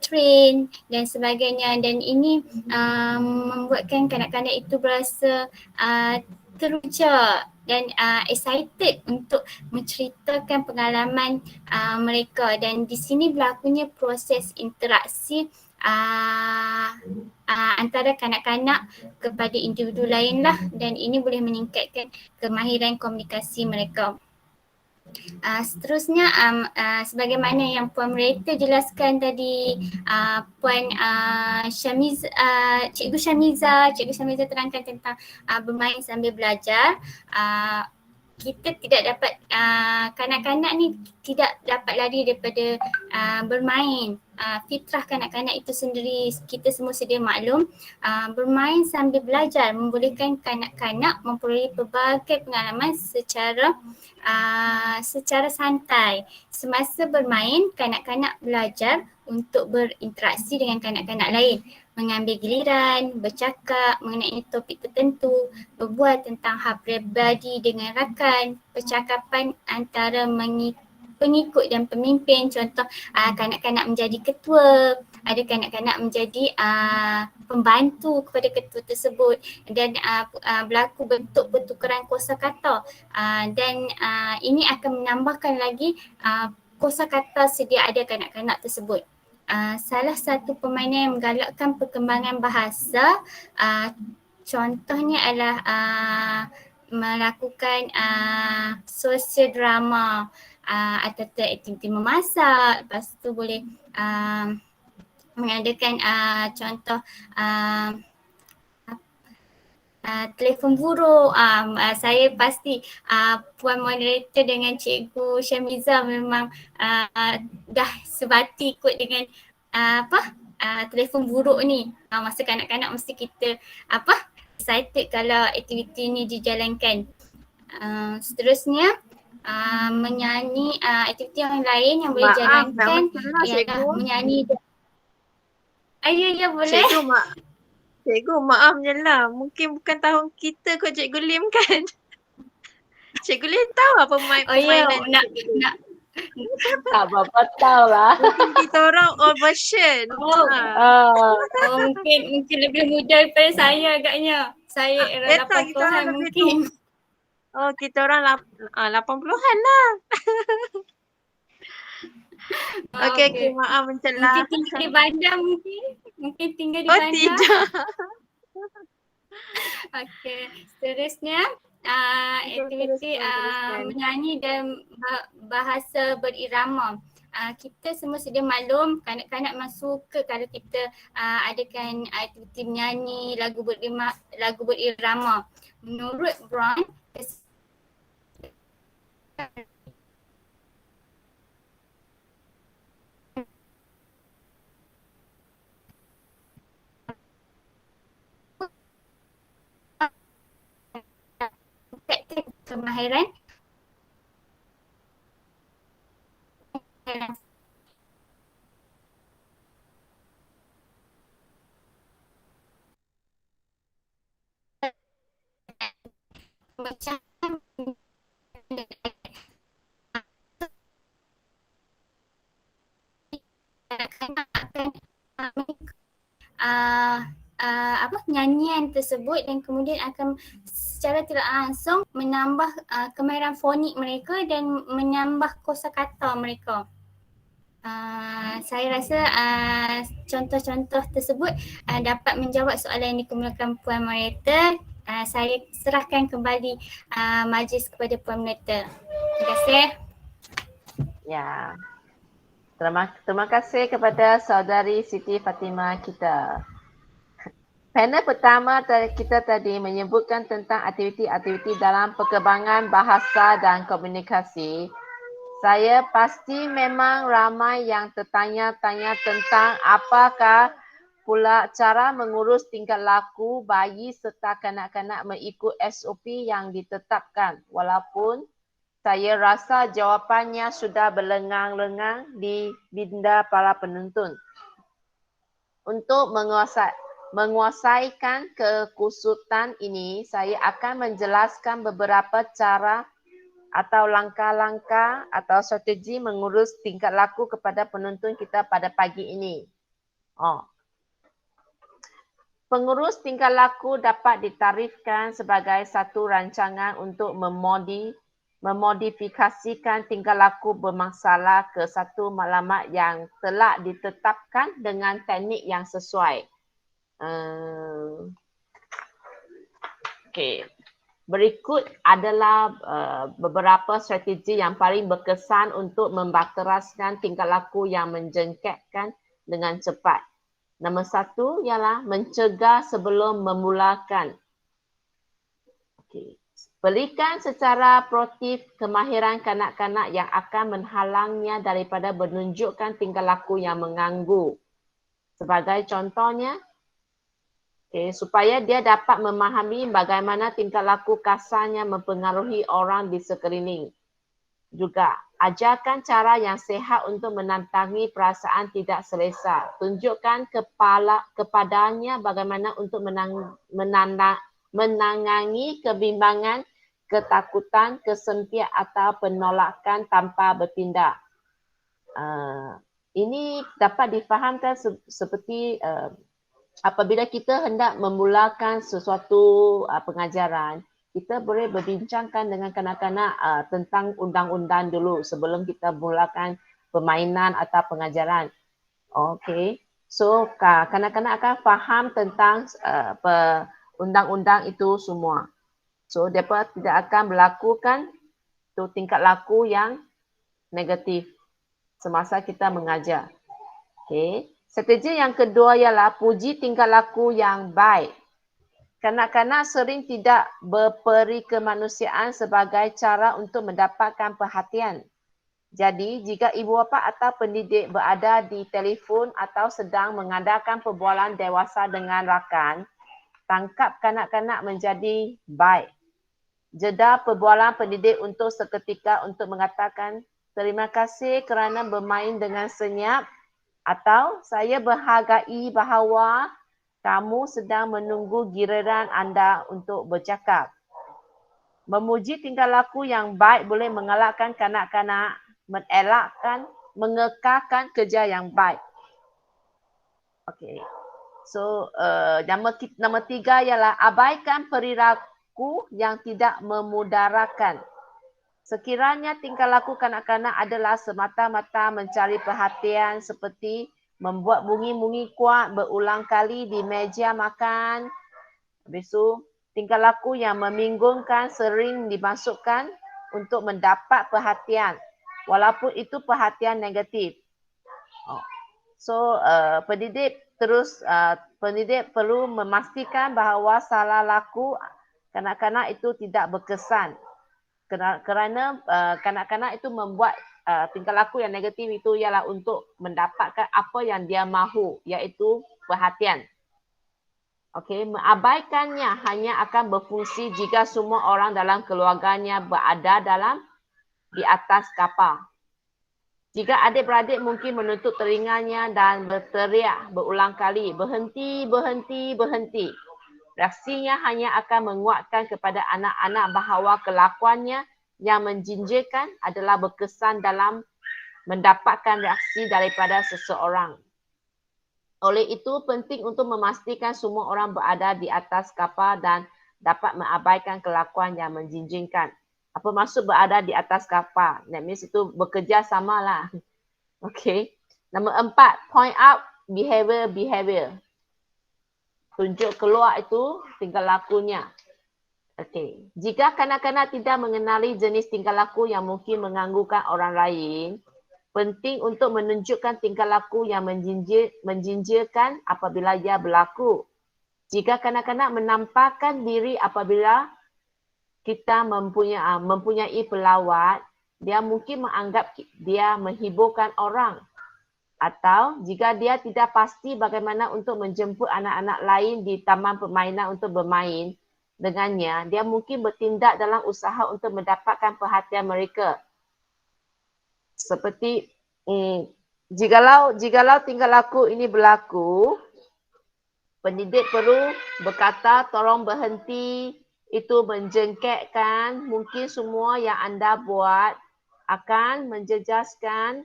train dan sebagainya, dan ini membuatkan kanak-kanak itu berasa teruja dan excited untuk menceritakan pengalaman mereka, dan di sini berlakunya proses interaksi antara kanak-kanak kepada individu lain lah, dan ini boleh meningkatkan kemahiran komunikasi mereka. Seterusnya sebagaimana yang Puan Mereta jelaskan tadi, Puan Cikgu Syamiza terangkan tentang bermain sambil belajar. Kita tidak dapat, kanak-kanak ni tidak dapat lari daripada bermain. Fitrah kanak-kanak itu sendiri, kita semua sedia maklum, bermain sambil belajar membolehkan kanak-kanak memperoleh pelbagai pengalaman secara santai. Semasa bermain, kanak-kanak belajar untuk berinteraksi dengan kanak-kanak lain, mengambil giliran, bercakap mengenai topik tertentu, berbual tentang hal peribadi dengan rakan, percakapan antara pengikut dan pemimpin. Contoh, kanak-kanak menjadi ketua, ada kanak-kanak menjadi pembantu kepada ketua tersebut, dan berlaku bentuk pertukaran kosakata, dan ini akan menambahkan lagi kosakata sedia ada kanak-kanak tersebut. Salah satu permainan yang menggalakkan perkembangan bahasa, contohnya adalah melakukan sosial drama, atau aktiviti memasak. Lepas tu boleh mengadakan contoh telefon buruk. Saya pasti Puan Moderator dengan Cikgu Syamiza memang dah sebati ikut dengan telefon buruk ni. Masa kanak-kanak mesti kita excited kalau aktiviti ni dijalankan. Seterusnya menyanyi, aktiviti yang lain yang boleh jalankan ialah menyanyi. Ya boleh. Cikgu maafnya lah, mungkin bukan tahun kita kot Cikgu Lim kan. Cikgu Lim tahu apa permainan nak Tak apa-apa tahu lah. mungkin kita orang old version. Mungkin lebih muda daripada saya agaknya. Saya era 80-an mungkin. Kita orang 80-an lah. Okey, maaf mencelah. Mungkin tinggal di bandar mungkin. Mungkin tinggal di bandar. Tidak. Okey, seterusnya aktiviti menyanyi dan bahasa berirama. Kita semua sedia maklum, kanak-kanak memang suka kalau kita adakan aktiviti menyanyi lagu berirama. Menurut Brown, kemahiran nyanyian tersebut, dan kemudian akan secara tidak langsung menambah kemahiran fonik mereka dan menambah kosakata mereka. Saya rasa contoh-contoh tersebut dapat menjawab soalan yang dikemukakan Puan Moderator. Saya serahkan kembali majlis kepada Puan Moderator. Terima kasih. Ya. Terima kasih kepada saudari Siti Fatimah kita. Panel pertama kita tadi menyebutkan tentang aktiviti-aktiviti dalam perkembangan bahasa dan komunikasi. Saya pasti memang ramai yang tertanya-tanya tentang apakah pula cara mengurus tingkah laku bayi serta kanak-kanak mengikut SOP yang ditetapkan. Walaupun saya rasa jawapannya sudah berlengang-lengang di minda para penonton. Untuk menguasaikan kekusutan ini, saya akan menjelaskan beberapa cara atau langkah-langkah atau strategi mengurus tingkah laku kepada penonton kita pada pagi ini. Pengurus tingkah laku dapat ditarifkan sebagai satu rancangan untuk memodifikasikan tingkah laku bermasalah ke satu maklumat yang telah ditetapkan dengan teknik yang sesuai. Okey. Berikut adalah beberapa strategi yang paling berkesan untuk membateraskan tingkah laku yang menjengketkan dengan cepat. Nombor 1 ialah mencegah sebelum memulakan. Okey. Berikan secara proaktif kemahiran kanak-kanak yang akan menghalangnya daripada menunjukkan tingkah laku yang mengganggu. Sebagai contohnya, supaya dia dapat memahami bagaimana tingkah laku kasarnya mempengaruhi orang di sekeliling. Juga, ajarkan cara yang sihat untuk menantangi perasaan tidak selesa. Tunjukkan kepadanya bagaimana untuk menangani kebimbangan, ketakutan, kesempian atau penolakan tanpa bertindak. Ini dapat difahamkan seperti apabila kita hendak memulakan sesuatu pengajaran, kita boleh berbincangkan dengan kanak-kanak tentang undang-undang dulu sebelum kita mulakan permainan atau pengajaran. Okey. So, kanak-kanak akan faham tentang undang-undang itu semua. So, mereka tidak akan melakukan tingkah laku yang negatif semasa kita mengajar. Okey. Strategi yang kedua ialah puji tingkah laku yang baik. Kanak-kanak sering tidak berperi kemanusiaan sebagai cara untuk mendapatkan perhatian. Jadi, jika ibu bapa atau pendidik berada di telefon atau sedang mengadakan perbualan dewasa dengan rakan, tangkap kanak-kanak menjadi baik. Jeda perbualan pendidik untuk seketika untuk mengatakan, terima kasih kerana bermain dengan senyap, atau saya berhargai bahawa kamu sedang menunggu giliran anda untuk bercakap. Memuji tingkah laku yang baik boleh mengalahkan kanak-kanak mengekalkan kerja yang baik. Okey. So, nombor 3 ialah abaikan perilaku yang tidak memudaratkan. Sekiranya tingkah laku kanak-kanak adalah semata-mata mencari perhatian seperti membuat bunyi-bunyi kuat berulang kali di meja makan. Habis itu, tingkah laku yang membingungkan sering dimasukkan untuk mendapat perhatian walaupun itu perhatian negatif. So, pendidik perlu memastikan bahawa salah laku kanak-kanak itu tidak berkesan. Kerana kanak-kanak itu membuat tingkah laku yang negatif itu ialah untuk mendapatkan apa yang dia mahu, iaitu perhatian. Okey, mengabaikannya hanya akan berfungsi jika semua orang dalam keluarganya berada di atas kapal. Jika adik-beradik mungkin menutup telinganya dan berteriak berulang kali, berhenti, berhenti, berhenti. Reaksinya hanya akan menguatkan kepada anak-anak bahawa kelakuannya yang menjinjirkan adalah berkesan dalam mendapatkan reaksi daripada seseorang. Oleh itu, penting untuk memastikan semua orang berada di atas kapal dan dapat mengabaikan kelakuan yang menjinjingkan. Apa maksud berada di atas kapal? That means itu bekerja samalah. Okey. Nombor 4, point out behavior. Tunjuk keluar itu tingkah lakunya. Okey. Jika kanak-kanak tidak mengenali jenis tingkah laku yang mungkin mengganggukan orang lain, penting untuk menunjukkan tingkah laku yang menjinjirkan apabila ia berlaku. Jika kanak-kanak menampakkan diri apabila kita mempunyai pelawat, dia mungkin menganggap dia menghiburkan orang. Atau jika dia tidak pasti bagaimana untuk menjemput anak-anak lain di taman permainan untuk bermain dengannya, dia mungkin bertindak dalam usaha untuk mendapatkan perhatian mereka. Seperti jikalau tingkah laku ini berlaku, pendidik perlu berkata tolong berhenti, itu menjengketkan, mungkin semua yang anda buat akan menjejaskan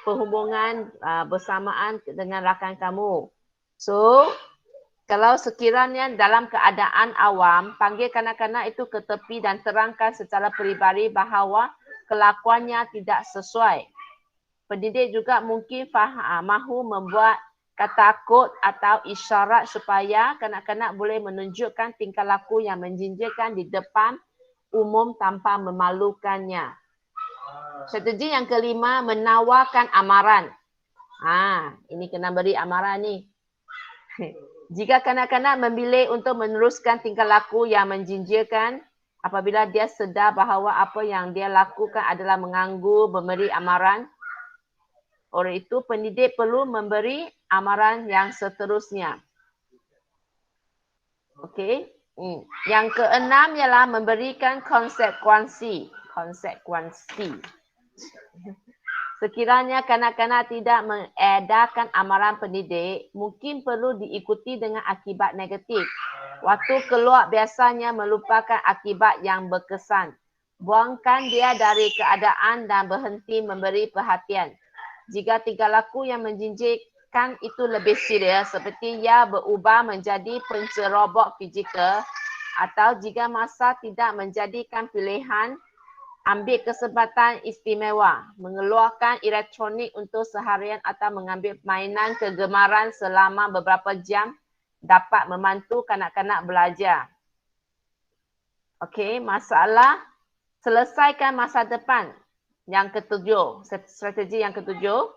perhubungan bersamaan dengan rakan kamu. So, Kalau sekiranya dalam keadaan awam, panggil kanak-kanak itu ke tepi dan terangkan secara peribadi bahawa kelakuannya tidak sesuai. Pendidik juga mungkin mahu membuat kata kod atau isyarat supaya kanak-kanak boleh menunjukkan tingkah laku yang menjinjirkan di depan umum tanpa memalukannya. Strategi yang kelima, menawarkan amaran. Ini kena beri amaran ni. Jika kanak-kanak memilih untuk meneruskan tingkah laku yang menjinjirkan, apabila dia sedar bahawa apa yang dia lakukan adalah mengganggu memberi amaran, oleh itu pendidik perlu memberi amaran yang seterusnya. Okey. Yang keenam ialah memberikan konsekuensi. Sekiranya kanak-kanak tidak mengedarkan amaran pendidik, mungkin perlu diikuti dengan akibat negatif. Waktu keluar biasanya melupakan akibat yang berkesan. Buangkan dia dari keadaan dan berhenti memberi perhatian. Jika tingkah laku yang menjinjirkan itu lebih serius, seperti ia berubah menjadi pencerobok fizikal, atau jika masa tidak menjadikan pilihan, ambil kesempatan istimewa, mengeluarkan elektronik untuk seharian atau mengambil mainan kegemaran selama beberapa jam dapat membantu kanak-kanak belajar. Okey, masalah selesaikan masa depan. Yang ketujuh, strategi yang ketujuh,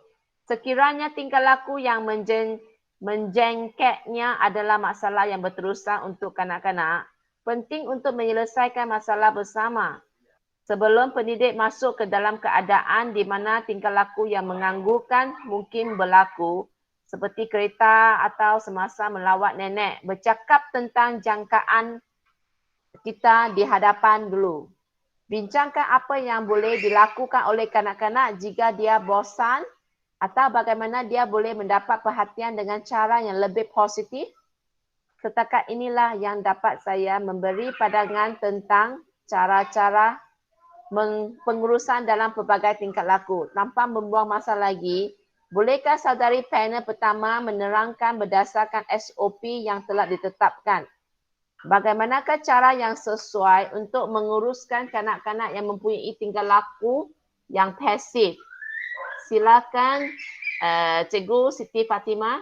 sekiranya tingkah laku yang menjengketnya adalah masalah yang berterusan untuk kanak-kanak, penting untuk menyelesaikan masalah bersama. Sebelum pendidik masuk ke dalam keadaan di mana tingkah laku yang mengganggukan mungkin berlaku, seperti kereta atau semasa melawat nenek, bercakap tentang jangkaan kita di hadapan dulu. Bincangkan apa yang boleh dilakukan oleh kanak-kanak jika dia bosan atau bagaimana dia boleh mendapat perhatian dengan cara yang lebih positif. Setakat inilah yang dapat saya memberi pandangan tentang cara-cara pengurusan dalam pelbagai tingkat laku. Tanpa membuang masa lagi, bolehkah saudari panel pertama menerangkan berdasarkan SOP yang telah ditetapkan? Bagaimanakah cara yang sesuai untuk menguruskan kanak-kanak yang mempunyai tingkah laku yang pasif? Silakan Cikgu Siti Fatimah.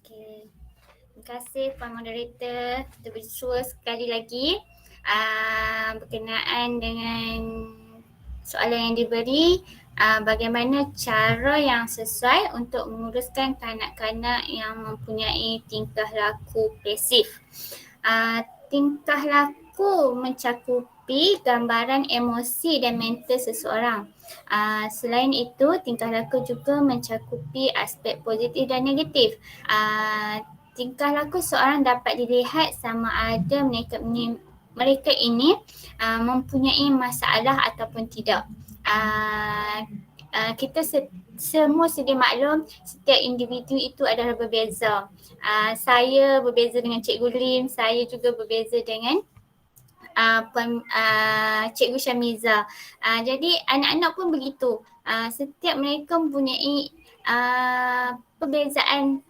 Okay. Terima kasih Pak Moderator. Kita bersua sekali lagi berkenaan dengan soalan yang diberi. Bagaimana cara yang sesuai untuk menguruskan kanak-kanak yang mempunyai tingkah laku pasif. Tingkah laku mencakupi gambaran emosi dan mental seseorang. Selain itu, tingkah laku juga mencakupi aspek positif dan negatif. Tingkah laku seorang dapat dilihat sama ada mereka ini mempunyai masalah ataupun tidak. Kita semua sedia maklum setiap individu itu adalah berbeza. Saya berbeza dengan Cikgu Lim, saya juga berbeza dengan Cikgu Syamiza. Jadi anak-anak pun begitu. Setiap mereka mempunyai perbezaan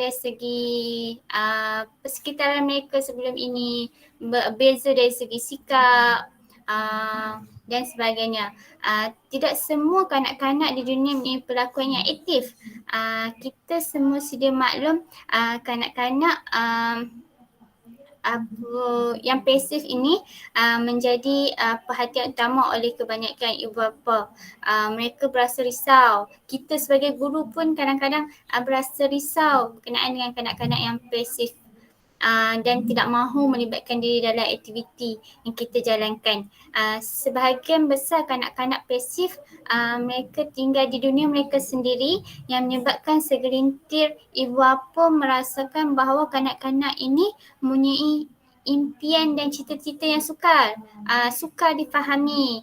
dari segi persekitaran mereka sebelum ini, berbeza dari segi sikap dan sebagainya. Tidak semua kanak-kanak di dunia mempunyai perlakuan yang aktif. Kita semua sedia maklum kanak-kanak yang pasif ini menjadi perhatian utama oleh kebanyakan ibu bapa. Mereka berasa risau. Kita sebagai guru pun kadang-kadang berasa risau berkenaan dengan kanak-kanak yang pasif dan tidak mahu melibatkan diri dalam aktiviti yang kita jalankan. Sebahagian besar kanak-kanak pasif mereka tinggal di dunia mereka sendiri, yang menyebabkan segelintir ibu bapa merasakan bahawa kanak-kanak ini mempunyai impian dan cita-cita yang sukar difahami,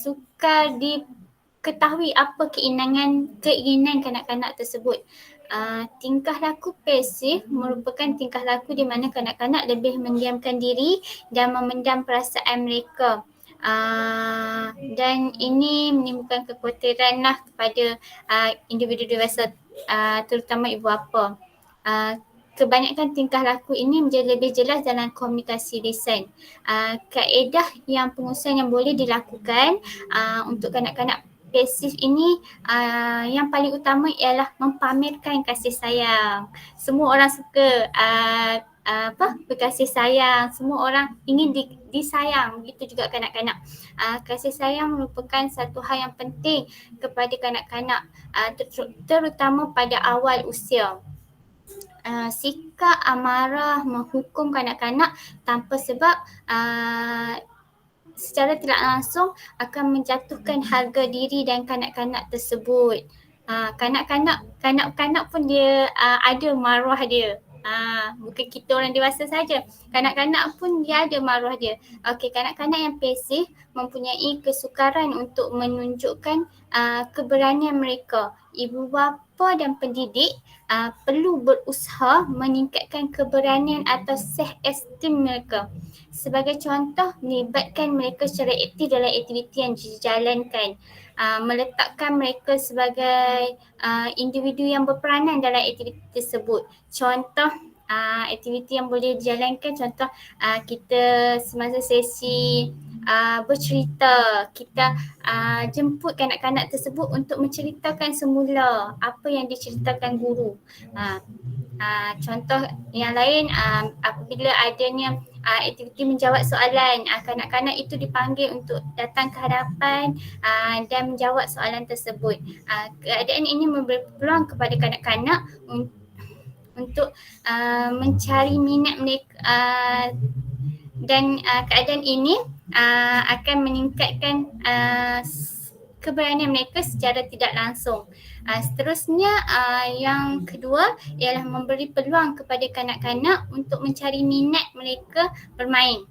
sukar diketahui apa keinginan kanak-kanak tersebut. Tingkah laku pasif merupakan tingkah laku di mana kanak-kanak lebih mendiamkan diri dan memendam perasaan mereka. Dan ini menimbulkan kekhawatiran lah kepada individu dewasa, terutama ibu bapa. Kebanyakan tingkah laku ini menjadi lebih jelas dalam komunikasi lisan. Kaedah yang pengurusan yang boleh dilakukan untuk kanak-kanak pasif ini, yang paling utama ialah mempamerkan kasih sayang. Semua orang suka berkasih sayang, semua orang ingin disayang, begitu juga kanak-kanak. Kasih sayang merupakan satu hal yang penting kepada kanak-kanak, terutama pada awal usia. Sikap amarah menghukum kanak-kanak tanpa sebab secara tidak langsung akan menjatuhkan harga diri dan kanak-kanak tersebut. Kanak-kanak pun dia ada maruah dia. Bukan kita orang dewasa saja, kanak-kanak pun dia ada maruah dia. Okey, kanak-kanak yang pasif mempunyai kesukaran untuk menunjukkan keberanian mereka. Ibu bapa dan pendidik perlu berusaha meningkatkan keberanian atau self-esteem mereka. Sebagai contoh, melibatkan mereka secara aktif dalam aktiviti yang dijalankan. Meletakkan mereka sebagai individu yang berperanan dalam aktiviti tersebut. Contoh aktiviti yang boleh dijalankan, contoh kita semasa sesi bercerita, kita jemput kanak-kanak tersebut untuk menceritakan semula apa yang diceritakan guru. Contoh yang lain, apabila adanya aktiviti menjawab soalan, kanak-kanak itu dipanggil untuk datang ke hadapan dan menjawab soalan tersebut. Keadaan ini memberi peluang kepada kanak-kanak untuk mencari minat mereka, dan keadaan ini akan meningkatkan keberanian mereka secara tidak langsung. Seterusnya, yang kedua ialah memberi peluang kepada kanak-kanak untuk mencari minat mereka bermain.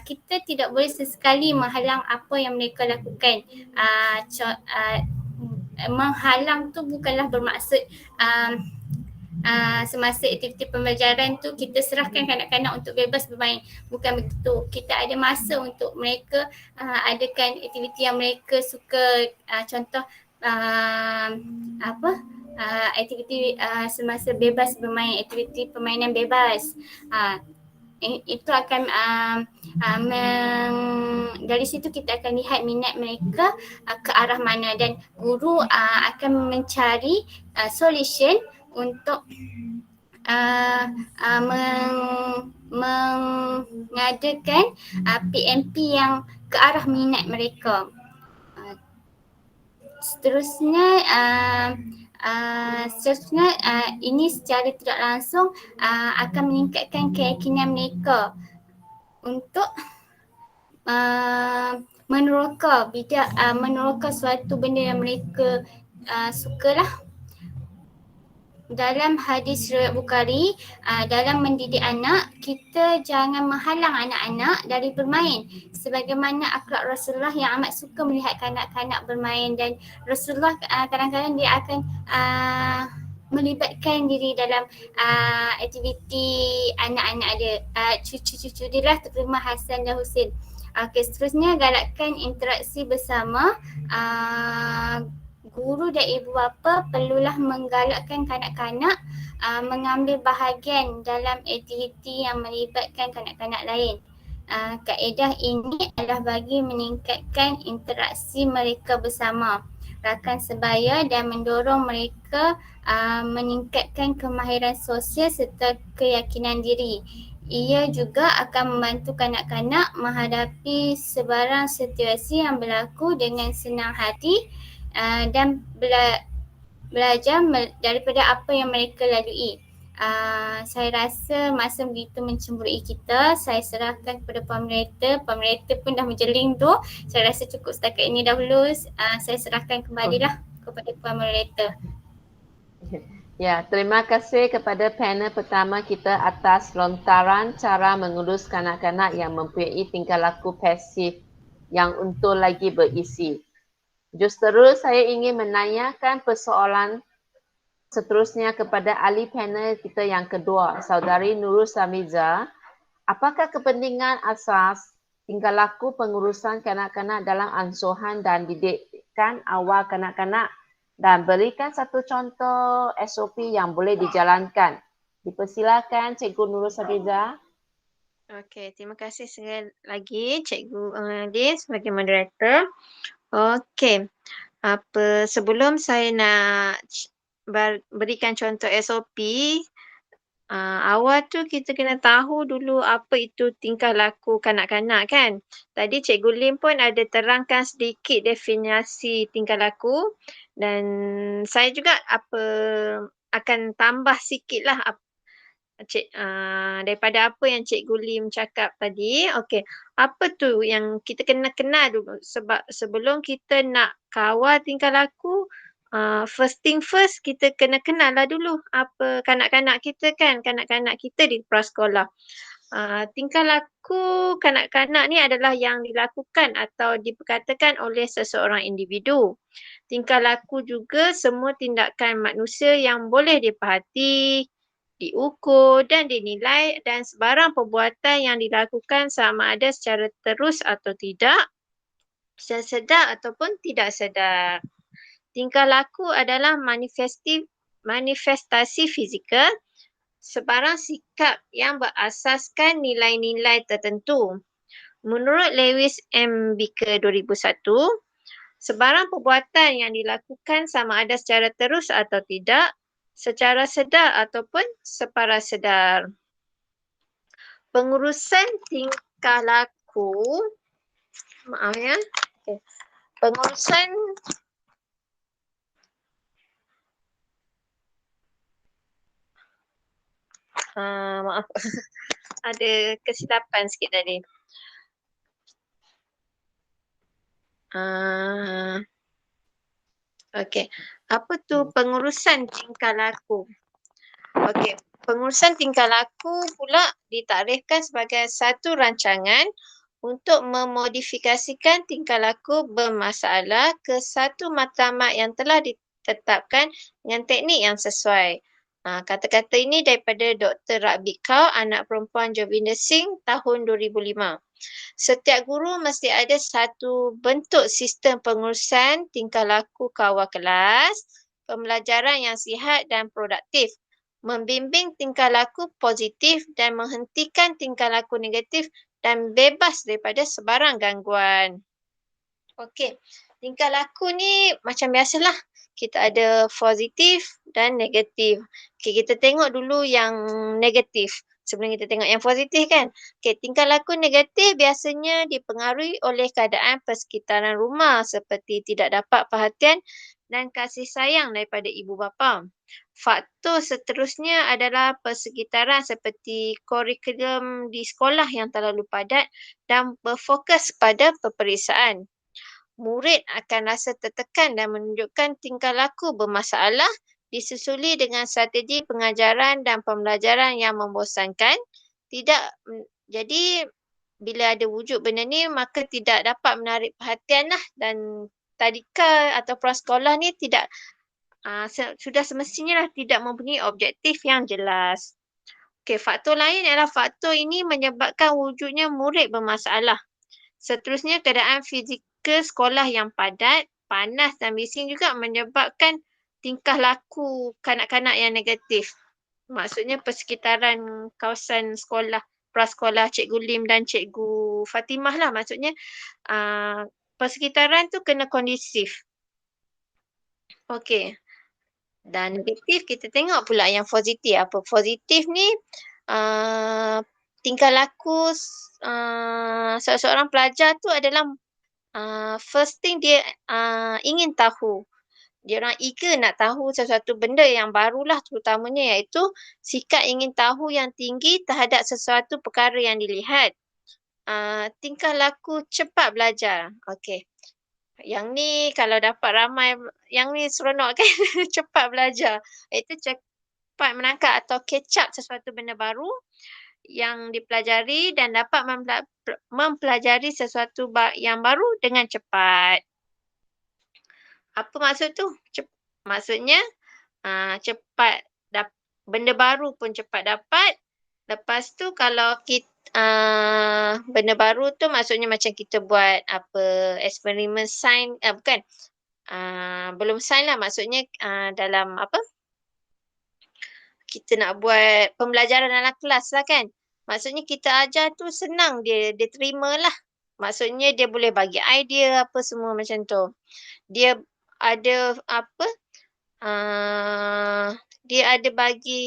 Kita tidak boleh sesekali menghalang apa yang mereka lakukan. Menghalang tu bukanlah bermaksud semasa aktiviti pembelajaran tu kita serahkan kanak-kanak untuk bebas bermain. Bukan begitu. Kita ada masa untuk mereka adakan aktiviti yang mereka suka. Contoh aktiviti semasa bebas bermain, aktiviti permainan bebas. Itu akan dari situ kita akan lihat minat mereka ke arah mana, dan guru akan mencari solution untuk mengadakan PMP yang ke arah minat mereka. Seterusnya, ini secara tidak langsung akan meningkatkan keyakinan mereka untuk meneroka suatu benda yang mereka sukalah. Dalam hadis riwayat Bukhari, dalam mendidik anak, kita jangan menghalang anak-anak dari bermain. Sebagaimana akhlak Rasulullah yang amat suka melihat kanak-kanak bermain, dan Rasulullah kadang-kadang dia akan melibatkan diri dalam aktiviti anak-anak dia, cucu-cucu dia lah, terutama Hasan dan Husin. Okey, seterusnya galakkan interaksi bersama. Guru dan ibu bapa perlulah menggalakkan kanak-kanak mengambil bahagian dalam aktiviti yang melibatkan kanak-kanak lain. Kaedah ini adalah bagi meningkatkan interaksi mereka bersama rakan sebaya dan mendorong mereka meningkatkan kemahiran sosial serta keyakinan diri. Ia juga akan membantu kanak-kanak menghadapi sebarang situasi yang berlaku dengan senang hati dan belajar daripada apa yang mereka lalui. Saya rasa masa begitu mencemburui kita, saya serahkan kepada Puan Moderator. Puan Moderator pun dah menjeling tu. Saya rasa cukup setakat ini dahulu. Saya serahkan kembalilah kepada Puan Moderator. Ya, terima kasih kepada panel pertama kita atas lontaran cara mengurus kanak-kanak yang mempunyai tingkah laku pasif yang untuk lagi berisi. Justeru saya ingin menanyakan persoalan seterusnya kepada ahli panel kita yang kedua, Saudari Nurul Samiza. Apakah kepentingan asas tingkah laku pengurusan kanak-kanak dalam asuhan dan didikan awal kanak-kanak dan berikan satu contoh SOP yang boleh dijalankan. Dipersilakan Cikgu Nurul Safiza. Okey, terima kasih sekali lagi Cikgu Liz sebagai moderator. Okey, sebelum saya nak berikan contoh SOP, awal tu kita kena tahu dulu apa itu tingkah laku kanak-kanak kan. Tadi Cikgu Lim pun ada terangkan sedikit definisi tingkah laku dan saya juga akan tambah sikitlah daripada apa yang Cikgu Lim cakap tadi. Okey, apa tu yang kita kena kenal dulu sebab sebelum kita nak kawal tingkah laku, first thing first kita kena kenal lah dulu apa kanak-kanak kita kan, kanak-kanak kita di prasekolah. Tingkah laku kanak-kanak ni adalah yang dilakukan atau diperkatakan oleh seseorang individu. Tingkah laku juga semua tindakan manusia yang boleh diperhati, diukur dan dinilai dan sebarang perbuatan yang dilakukan sama ada secara terus atau tidak, secara sedar ataupun tidak sedar. Tingkah laku adalah manifestasi fizikal sebarang sikap yang berasaskan nilai-nilai tertentu. Menurut Lewis M. Baker 2001, sebarang perbuatan yang dilakukan sama ada secara terus atau tidak, secara sedar ataupun separasedar. Pengurusan tingkah laku, maaf ya, okay. Pengurusan maaf, ada kesilapan sikit tadi. Okey, apa tu pengurusan tingkah laku? Okey, pengurusan tingkah laku pula ditakdirkan sebagai satu rancangan untuk memodifikasikan tingkah laku bermasalah ke satu matlamat yang telah ditetapkan dengan teknik yang sesuai. Kata-kata ini daripada Dr. Raghib Kaur, anak perempuan Jovinder Singh tahun 2005. Setiap guru mesti ada satu bentuk sistem pengurusan tingkah laku kawal kelas, pembelajaran yang sihat dan produktif, membimbing tingkah laku positif dan menghentikan tingkah laku negatif dan bebas daripada sebarang gangguan. Okey, tingkah laku ni macam biasalah. Kita ada positif dan negatif. Okey, kita tengok dulu yang negatif sebelum kita tengok yang positif kan. Okey, tingkah laku negatif biasanya dipengaruhi oleh keadaan persekitaran rumah seperti tidak dapat perhatian dan kasih sayang daripada ibu bapa. Faktor seterusnya adalah persekitaran seperti kurikulum di sekolah yang terlalu padat dan berfokus pada peperiksaan. Murid akan rasa tertekan dan menunjukkan tingkah laku bermasalah disusuli dengan strategi pengajaran dan pembelajaran yang membosankan. Jadi bila ada wujud benda ni maka tidak dapat menarik perhatian lah dan tadika atau prasekolah ni tidak sudah semestinya lah tidak mempunyai objektif yang jelas. Okey, faktor lain adalah faktor ini menyebabkan wujudnya murid bermasalah. Seterusnya keadaan fizikal sekolah yang padat, panas dan bising juga menyebabkan tingkah laku kanak-kanak yang negatif. Maksudnya persekitaran kawasan sekolah, prasekolah Cikgu Lim dan Cikgu Fatimah lah. Maksudnya persekitaran tu kena kondusif. Okey. Dan negatif kita tengok pula yang positif. Apa positif ni? Tingkah laku seorang pelajar tu adalah first thing dia ingin tahu. Dia orang eager nak tahu sesuatu benda yang barulah terutamanya iaitu sikap ingin tahu yang tinggi terhadap sesuatu perkara yang dilihat. Tingkah laku cepat belajar. Okey. Yang ni kalau dapat ramai, yang ni seronok kan? Cepat belajar. Itu cepat menangkap atau catch up sesuatu benda baru yang dipelajari dan dapat mempelajari sesuatu yang baru dengan cepat. Apa maksud tu? Maksudnya cepat benda baru pun cepat dapat. Lepas tu kalau benda baru tu maksudnya macam kita buat apa eksperimen sains, bukan. Belum sains lah, maksudnya dalam apa, kita nak buat pembelajaran dalam kelas lah kan. Maksudnya kita ajar tu senang, dia terima lah. Maksudnya dia boleh bagi idea apa semua macam tu. Dia ada apa, dia ada bagi,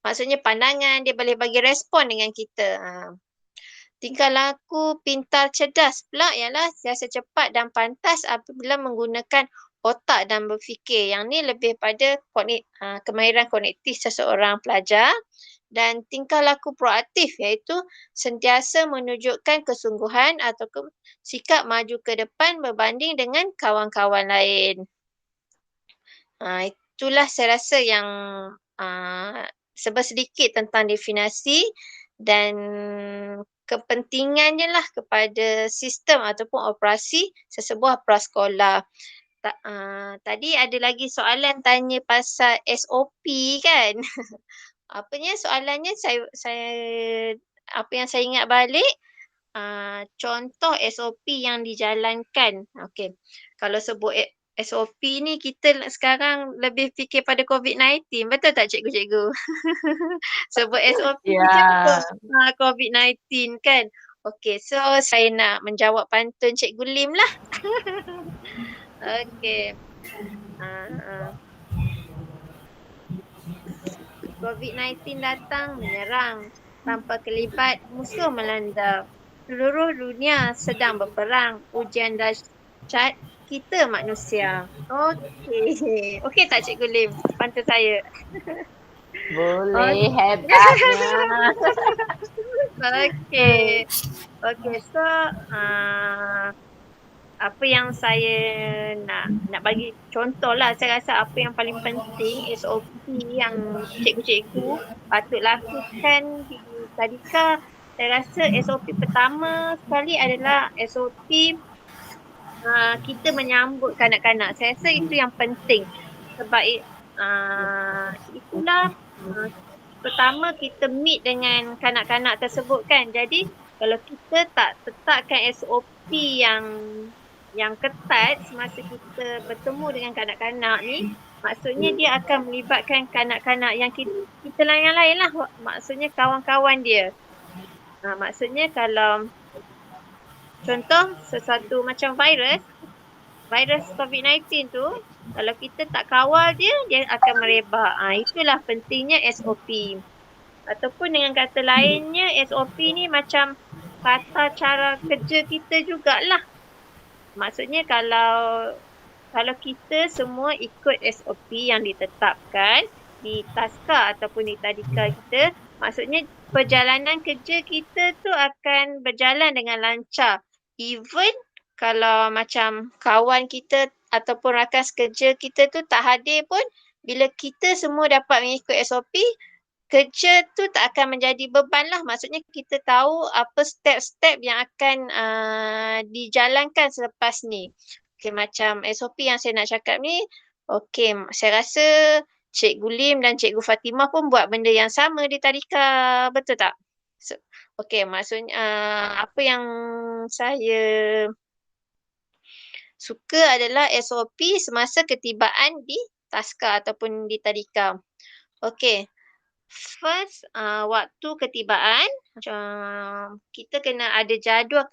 maksudnya pandangan, dia boleh bagi respon dengan kita. Tingkah laku pintar cerdas pula ialah siasa cepat dan pantas apabila menggunakan otak dan berfikir. Yang ni lebih pada kemahiran kognitif seseorang pelajar. Dan tingkah laku proaktif iaitu sentiasa menunjukkan kesungguhan atau sikap maju ke depan berbanding dengan kawan-kawan lain. Itulah saya rasa yang sedikit tentang definisi dan kepentingannya lah kepada sistem ataupun operasi sesebuah prasekolah. Tadi ada lagi soalan tanya pasal SOP kan. Apanya soalannya, saya apa yang saya ingat balik, contoh SOP yang dijalankan. Okey. Kalau sebut SOP ni kita ni lebih fikir pada COVID-19. Betul tak cikgu-cikgu? Sebut SOP ni contoh COVID-19 kan. Okey, so saya nak menjawab pantun Cikgu Lim lah. Okey. COVID-19 datang menyerang tanpa kelibat musuh melanda. Seluruh dunia sedang berperang. Ujian dahsyat kita manusia. Okey. Okey tak Cikgu Lim? Pantun saya. Boleh, hebatnya. Okey. Okey, so apa yang saya nak bagi contoh lah, saya rasa apa yang paling penting SOP yang cikgu-cikgu patut lakukan di tadika. Saya rasa SOP pertama sekali adalah SOP kita menyambut kanak-kanak. Saya rasa itu yang penting sebab itulah pertama kita meet dengan kanak-kanak tersebut kan. Jadi kalau kita tak tetapkan SOP yang ketat semasa kita bertemu dengan kanak-kanak ni, maksudnya dia akan melibatkan kanak-kanak yang kita yang lain lah, maksudnya kawan-kawan dia. Maksudnya kalau contoh sesuatu macam virus COVID-19 tu, kalau kita tak kawal dia akan merebak. Itulah pentingnya SOP. Ataupun dengan kata lainnya, SOP ni macam tata cara kerja kita jugalah. Maksudnya kalau kita semua ikut SOP yang ditetapkan di taska ataupun di tadika kita, maksudnya perjalanan kerja kita tu akan berjalan dengan lancar. Even kalau macam kawan kita ataupun rakan sekerja kita tu tak hadir pun, bila kita semua dapat mengikut SOP, kerja tu tak akan menjadi beban lah. Maksudnya kita tahu apa step-step yang akan dijalankan selepas ni. Okay, macam SOP yang saya nak cakap ni, okay, saya rasa Cikgu Lim dan Cikgu Fatimah pun buat benda yang sama di tadika. Betul tak? Okay, maksudnya apa yang saya suka adalah SOP semasa ketibaan di taska ataupun di tadika. Okay. First, waktu ketibaan, kita kena ada jadual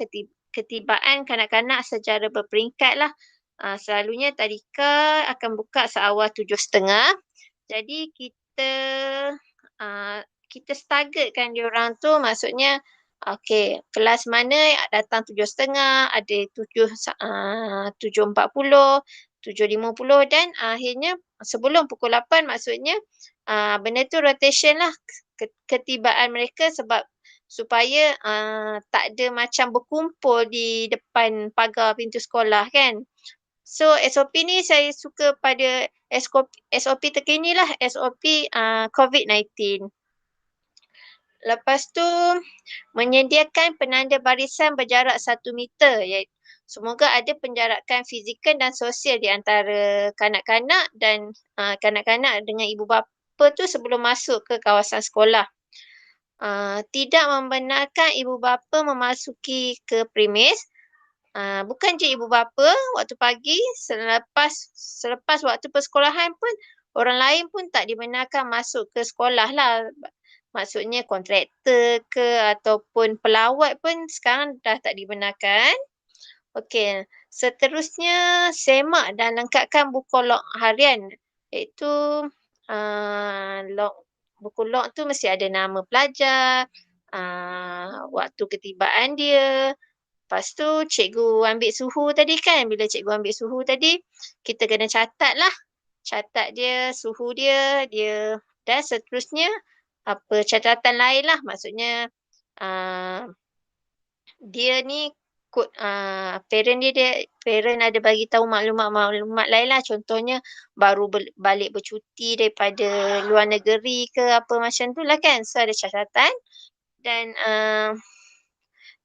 ketibaan kanak-kanak secara berperingkat lah. Selalunya tadika akan buka seawal 7.30. Jadi kita targetkan diorang tu, maksudnya kelas mana datang 7.30, ada 7.40, 7.50 dan akhirnya sebelum pukul 8, maksudnya benda tu rotation lah ketibaan mereka sebab supaya tak ada macam berkumpul di depan pagar pintu sekolah kan. So SOP ni saya suka pada SOP terkini lah, SOP COVID-19. Lepas tu menyediakan penanda barisan berjarak 1 meter, iaitu semoga ada penjarakan fizikal dan sosial di antara kanak-kanak dan kanak-kanak dengan ibu bapa tu sebelum masuk ke kawasan sekolah. tidak membenarkan ibu bapa memasuki ke premis. Bukan je ibu bapa waktu pagi, selepas waktu persekolahan pun orang lain pun tak dibenarkan masuk ke sekolah lah. Maksudnya kontraktor ke ataupun pelawat pun sekarang dah tak dibenarkan. Okey, seterusnya semak dan lengkapkan buku log harian, iaitu buku log tu mesti ada nama pelajar, waktu ketibaan dia. Lepas tu cikgu ambil suhu tadi kan, bila cikgu ambil suhu tadi, kita kena catat lah. Catat dia, suhu dia, dan seterusnya apa catatan lain lah. Maksudnya dia ni parent ada bagi tahu maklumat lain lah. Contohnya baru balik bercuti daripada luar negeri ke apa macam tu lah kan. So ada catatan dan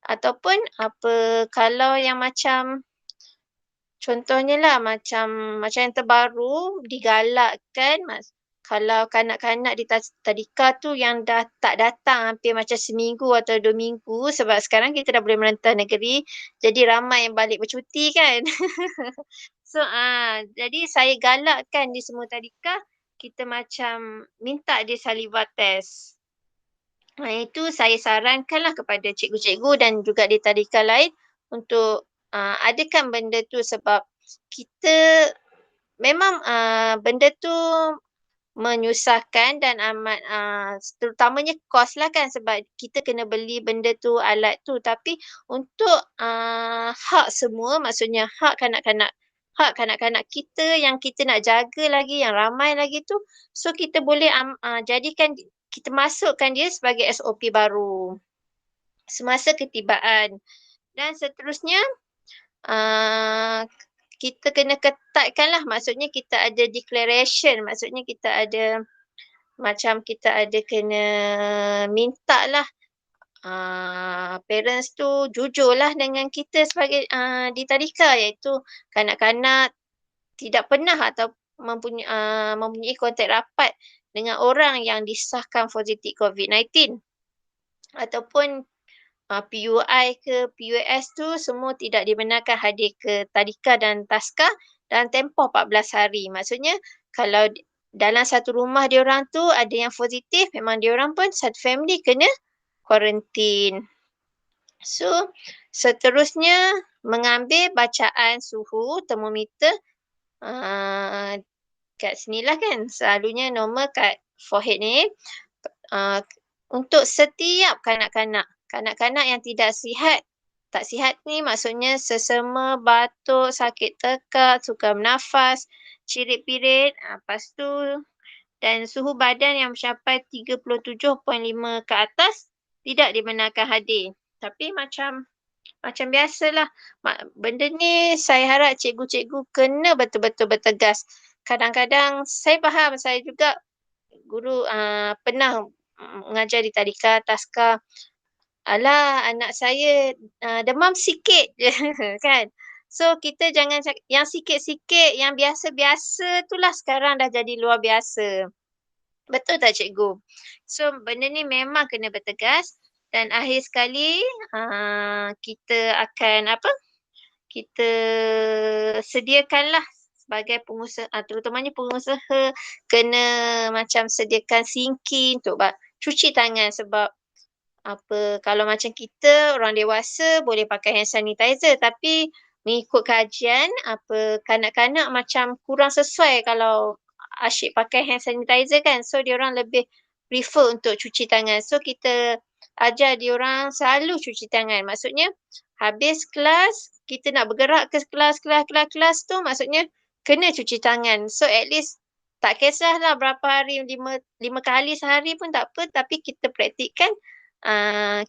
ataupun apa kalau yang macam contohnya lah macam yang terbaru digalakkan kalau kanak-kanak di tadika tu yang dah tak datang hampir macam seminggu atau 2 minggu sebab sekarang kita dah boleh merantau negeri jadi ramai yang balik bercuti kan. So jadi saya galakkan di semua tadika kita macam minta dia saliva test. Itu saya sarankanlah kepada cikgu-cikgu dan juga di tadika lain untuk adakan benda tu sebab kita memang benda tu menyusahkan dan amat terutamanya kos lah kan sebab kita kena beli benda tu alat tu tapi untuk hak semua maksudnya hak kanak-kanak kita yang kita nak jaga lagi yang ramai lagi tu so kita boleh jadikan kita masukkan dia sebagai SOP baru semasa ketibaan dan seterusnya kita kena ketatkan lah maksudnya kita ada declaration maksudnya kita ada macam kita ada kena minta lah parents tu jujur lah dengan kita sebagai di tadika iaitu kanak-kanak tidak pernah atau mempunyai kontak rapat dengan orang yang disahkan positif COVID-19 ataupun PUI ke PUS tu semua tidak dibenarkan hadir ke tadika dan taska dalam tempoh 14 hari. Maksudnya kalau dalam satu rumah diorang tu ada yang positif memang diorang pun satu family kena kuarantin. So seterusnya mengambil bacaan suhu termometer kat sinilah kan selalunya normal kat forehead ni untuk setiap kanak-kanak yang tidak sihat tak sihat ni maksudnya sesama, batuk, sakit tekak, sukar bernafas, cirit-pirit, lepas tu dan suhu badan yang mencapai 37.5 ke atas tidak dibenarkan hadir. Tapi macam biasalah benda ni saya harap cikgu-cikgu kena betul-betul bertegas. Kadang-kadang saya faham saya juga guru pernah mengajar di tadika taska alah anak saya demam sikit je kan. So kita jangan yang sikit-sikit yang biasa-biasa itulah sekarang dah jadi luar biasa. Betul tak cikgu? So benda ni memang kena bertegas dan akhir sekali kita akan kita sediakanlah sebagai pengusaha terutamanya pengusaha kena macam sediakan sinki untuk cuci tangan sebab kalau macam kita orang dewasa boleh pakai hand sanitizer tapi mengikut kajian kanak-kanak macam kurang sesuai kalau asyik pakai hand sanitizer kan so diorang lebih prefer untuk cuci tangan so kita ajar diorang selalu cuci tangan maksudnya habis kelas kita nak bergerak ke kelas tu maksudnya kena cuci tangan so at least tak kisahlah berapa hari 5 kali sehari pun tak apa tapi kita praktikkan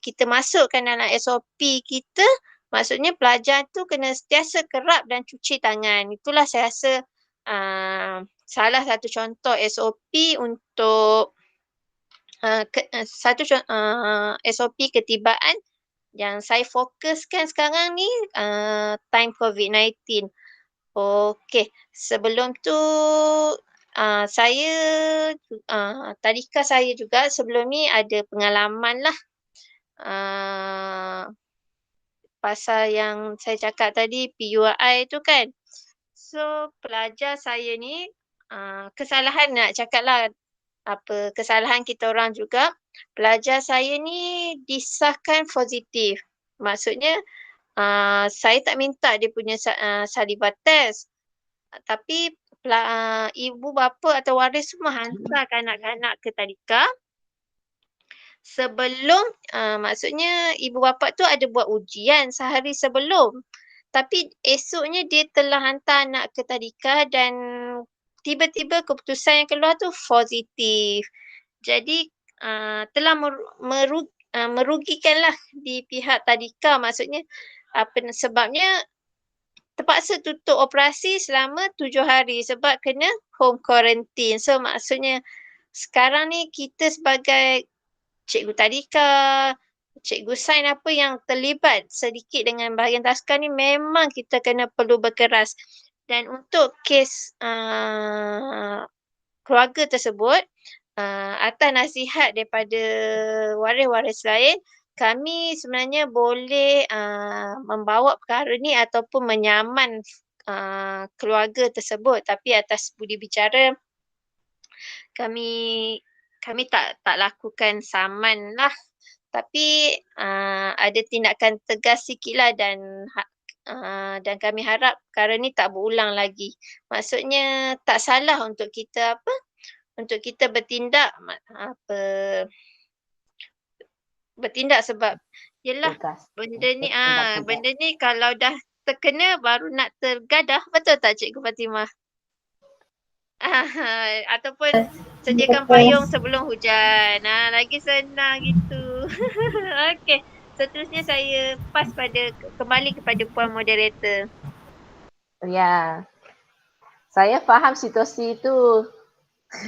kita masukkan dalam SOP kita maksudnya pelajar tu kena sentiasa kerap dan cuci tangan itulah saya rasa salah satu contoh SOP untuk SOP ketibaan yang saya fokuskan sekarang ni time COVID-19. Okey, sebelum tu Saya tadika saya juga sebelum ni ada pengalaman lah pasal yang saya cakap tadi PUI tu kan. So pelajar saya ni kesalahan nak cakap lah kesalahan kita orang juga. Pelajar saya ni disahkan positif. Maksudnya saya tak minta dia punya saliva test. Tapi ibu bapa atau waris semua hantar kanak-kanak ke tadika. Sebelum maksudnya ibu bapa tu ada buat ujian sehari sebelum. Tapi esoknya dia telah hantar anak ke tadika dan tiba-tiba keputusan yang keluar tu positif. Jadi telah merugikanlah di pihak tadika. Maksudnya sebabnya terpaksa tutup operasi selama 7 hari sebab kena home quarantine. So maksudnya sekarang ni kita sebagai cikgu tadika, cikgu sains apa yang terlibat sedikit dengan bahagian tazkar ni memang kita kena perlu berkeras. Dan untuk kes keluarga tersebut, atas nasihat daripada waris-waris lain, kami sebenarnya boleh membawa perkara ni ataupun menyaman keluarga tersebut. Tapi atas budi bicara, kami tak lakukan saman lah. Tapi ada tindakan tegas sikit lah dan kami harap perkara ni tak berulang lagi. Maksudnya tak salah untuk kita untuk kita bertindak bertindak sebab yelah benda ni kalau dah terkena baru nak tergadah, betul tak Cikgu Fatimah? Ataupun sediakan payung sebelum hujan. Lagi senang gitu. Okey, seterusnya saya kembali kepada Puan Moderator. Ya, saya faham situasi itu.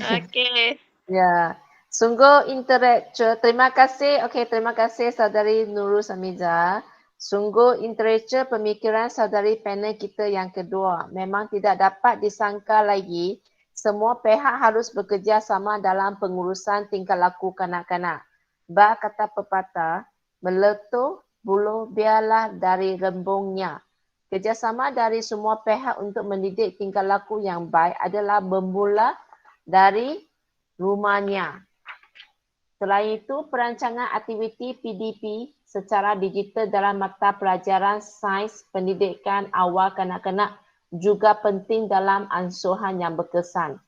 Okey. Ya, sungguh intelektual. Terima kasih. Okey, terima kasih Saudari Nurul Samiza. Sungguh intelektual pemikiran saudari panel kita yang kedua. Memang tidak dapat disangka lagi semua pihak harus bekerja sama dalam pengurusan tingkah laku kanak-kanak. Kata pepatah, meletup buluh biarlah dari rembungnya. Kerjasama dari semua pihak untuk mendidik tingkah laku yang baik adalah bermula dari rumahnya. Selain itu, perancangan aktiviti PDP secara digital dalam maktab pelajaran sains pendidikan awal kanak-kanak juga penting dalam ansuhan yang berkesan.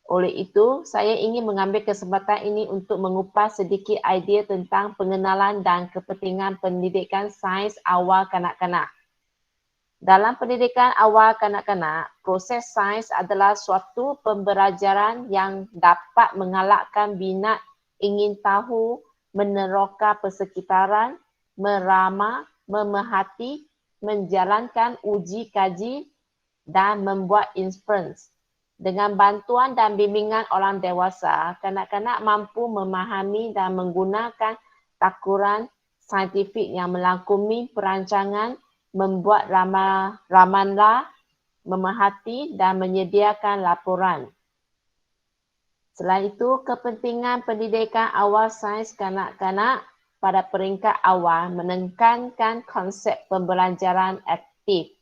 Oleh itu, saya ingin mengambil kesempatan ini untuk mengupas sedikit idea tentang pengenalan dan kepentingan pendidikan sains awal kanak-kanak. Dalam pendidikan awal kanak-kanak, proses sains adalah suatu pembelajaran yang dapat mengalakkan minat ingin tahu, meneroka persekitaran, meramah, memerhati, menjalankan uji kaji dan membuat inference. Dengan bantuan dan bimbingan orang dewasa, kanak-kanak mampu memahami dan menggunakan takuran saintifik yang melangkumi perancangan, membuat ramalan, memerhati dan menyediakan laporan. Selain itu, kepentingan pendidikan awal sains kanak-kanak pada peringkat awal menekankan konsep pembelajaran aktif.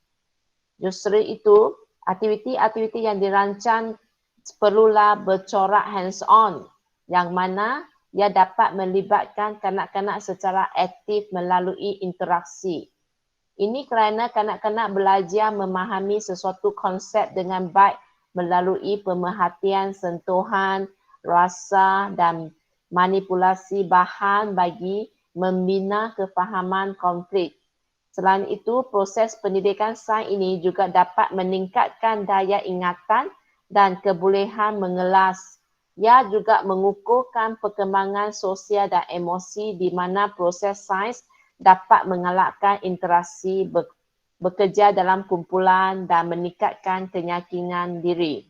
Justru itu, aktiviti-aktiviti yang dirancang perlulah bercorak hands-on yang mana ia dapat melibatkan kanak-kanak secara aktif melalui interaksi. Ini kerana kanak-kanak belajar memahami sesuatu konsep dengan baik melalui pemerhatian, sentuhan, rasa dan manipulasi bahan bagi membina kefahaman konflik. Selain itu, proses pendidikan sains ini juga dapat meningkatkan daya ingatan dan kebolehan mengelas. Ia juga mengukuhkan perkembangan sosial dan emosi di mana proses sains dapat mengalakkan interaksi bekerja dalam kumpulan dan meningkatkan keyakinan diri.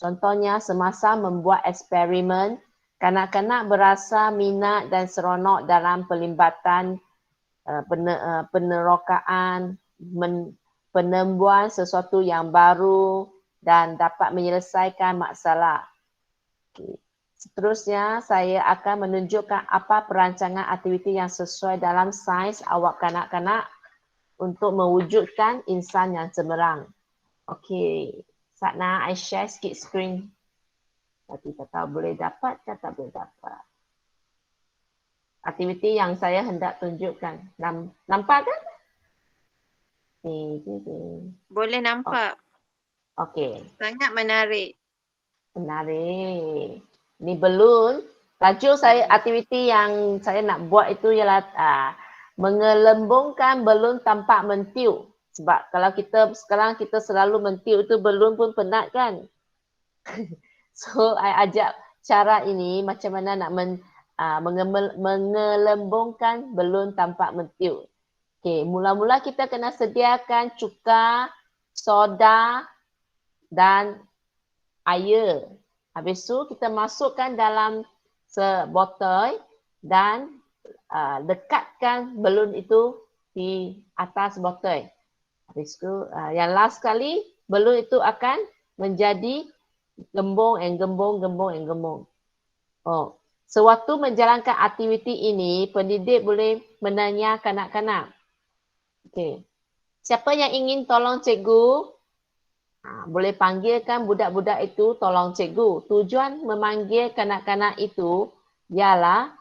Contohnya, semasa membuat eksperimen, kanak-kanak berasa minat dan seronok dalam pelibatan penerokaan, penemuan sesuatu yang baru, dan dapat menyelesaikan masalah. Okay. Seterusnya, saya akan menunjukkan apa perancangan aktiviti yang sesuai dalam sains awak kanak-kanak untuk mewujudkan insan yang cemerlang. Okey, Satna, I share sikit screen. Tapi tak tahu boleh dapat ke tak boleh dapat. Aktiviti yang saya hendak tunjukkan. Nampak kan? Ni. Boleh nampak. Okey. Sangat menarik. Menarik. Ni balloon. Laju saya aktiviti yang saya nak buat itu ialah mengelembungkan balloon tanpa mentiup. Sebab kalau sekarang kita selalu mentiup itu balloon pun penat kan. So I ajak cara ini macam mana nak mengelembungkan balloon tanpa mentiup. Okey, mula-mula kita kena sediakan cuka, soda dan air. Habis tu kita masukkan dalam sebotol dan dekatkan balon itu di atas botol. Habis tu yang last sekali balon itu akan menjadi gembung. Oh, sewaktu menjalankan aktiviti ini, pendidik boleh menanya kanak-kanak. Okey. Siapa yang ingin tolong cikgu? Boleh panggilkan budak-budak itu tolong cikgu. Tujuan memanggil kanak-kanak itu ialah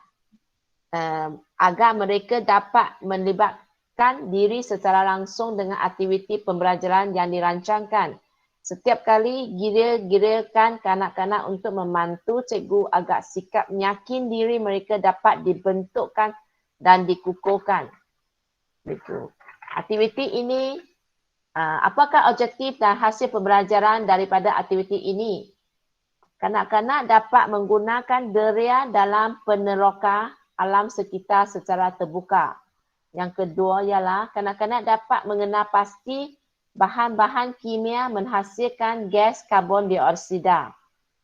agar mereka dapat melibatkan diri secara langsung dengan aktiviti pembelajaran yang dirancangkan. Setiap kali giliran kanak-kanak untuk membantu cikgu agar sikap yakin diri mereka dapat dibentukkan dan dikukuhkan. Begitu. Aktiviti ini apakah objektif dan hasil pembelajaran daripada aktiviti ini? Kanak-kanak dapat menggunakan deria dalam peneroka alam sekitar secara terbuka. Yang kedua ialah kanak-kanak dapat mengenal pasti bahan-bahan kimia menghasilkan gas karbon dioksida.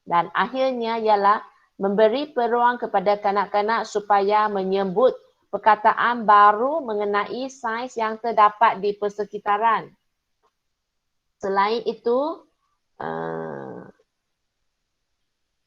Dan akhirnya ialah memberi peluang kepada kanak-kanak supaya menyebut perkataan baru mengenai sains yang terdapat di persekitaran. Selain itu,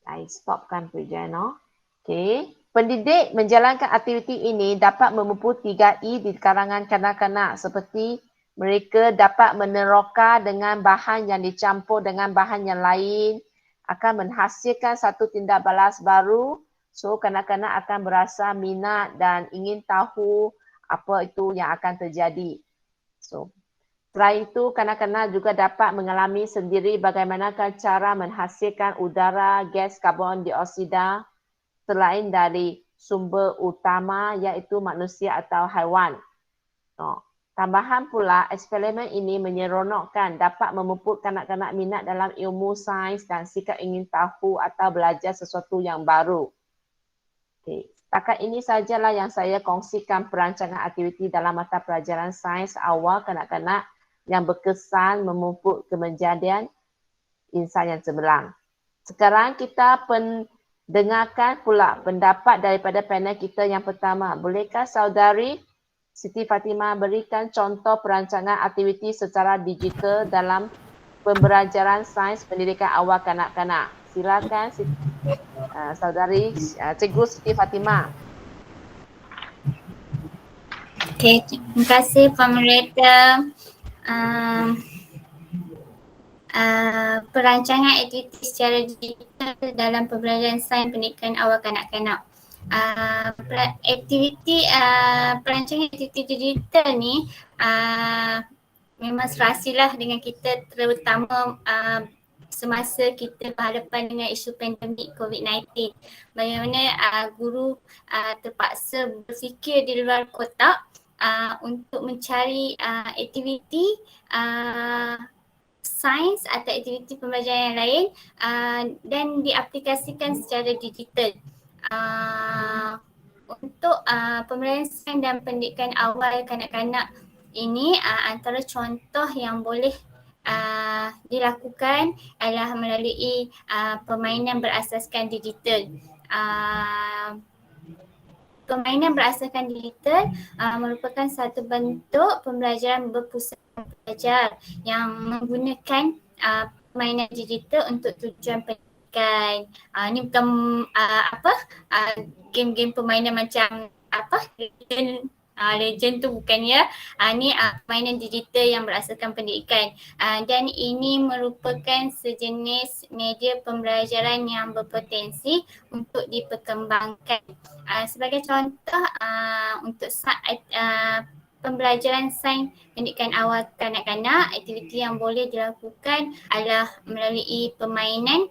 I stopkan Pujana. Okay. Pendidik menjalankan aktiviti ini dapat memupuk 3E di kalangan kanak-kanak seperti mereka dapat meneroka dengan bahan yang dicampur dengan bahan yang lain akan menghasilkan satu tindak balas baru. So kanak-kanak akan berasa minat dan ingin tahu apa itu yang akan terjadi. So selain itu, kanak-kanak juga dapat mengalami sendiri bagaimanakah cara menghasilkan udara gas karbon dioksida selain dari sumber utama iaitu manusia atau haiwan. Tambahan pula, eksperimen ini menyeronokkan dapat memupuk kanak-kanak minat dalam ilmu sains dan sikap ingin tahu atau belajar sesuatu yang baru. Okay. Setakat ini sajalah yang saya kongsikan perancangan aktiviti dalam mata pelajaran sains awal kanak-kanak yang berkesan memupuk kejadian insan yang cemerlang. Sekarang kita dengarkan pula pendapat daripada panel kita yang pertama. Bolehkah saudari Siti Fatimah berikan contoh perancangan aktiviti secara digital dalam pembelajaran sains pendidikan awal kanak-kanak? Silakan saudari Cikgu Siti Fatimah. Okey, terima kasih Moderator. Perancangan aktiviti secara digital dalam pembelajaran sains pendidikan awal kanak-kanak. Perancangan aktiviti digital ni memang serasilah dengan kita, terutama semasa kita berhadapan dengan isu pandemik COVID-19. Bagaimana guru terpaksa berfikir di luar kotak untuk mencari aktiviti sains atau aktiviti pembelajaran yang lain dan diaplikasikan secara digital. Untuk pembelajaran sains dan pendidikan awal kanak-kanak ini antara contoh yang boleh dilakukan adalah melalui permainan berasaskan digital. Permainan berasaskan digital merupakan satu bentuk pembelajaran berpusat belajar yang menggunakan permainan digital untuk tujuan pendidikan. Ni bukan game-game permainan macam Legend tu bukan ya. Ni permainan digital yang berasaskan pendidikan. Dan ini merupakan sejenis media pembelajaran yang berpotensi untuk diperkembangkan. Sebagai contoh, untuk pembelajaran sains pendidikan awal kanak-kanak, aktiviti yang boleh dilakukan adalah melalui permainan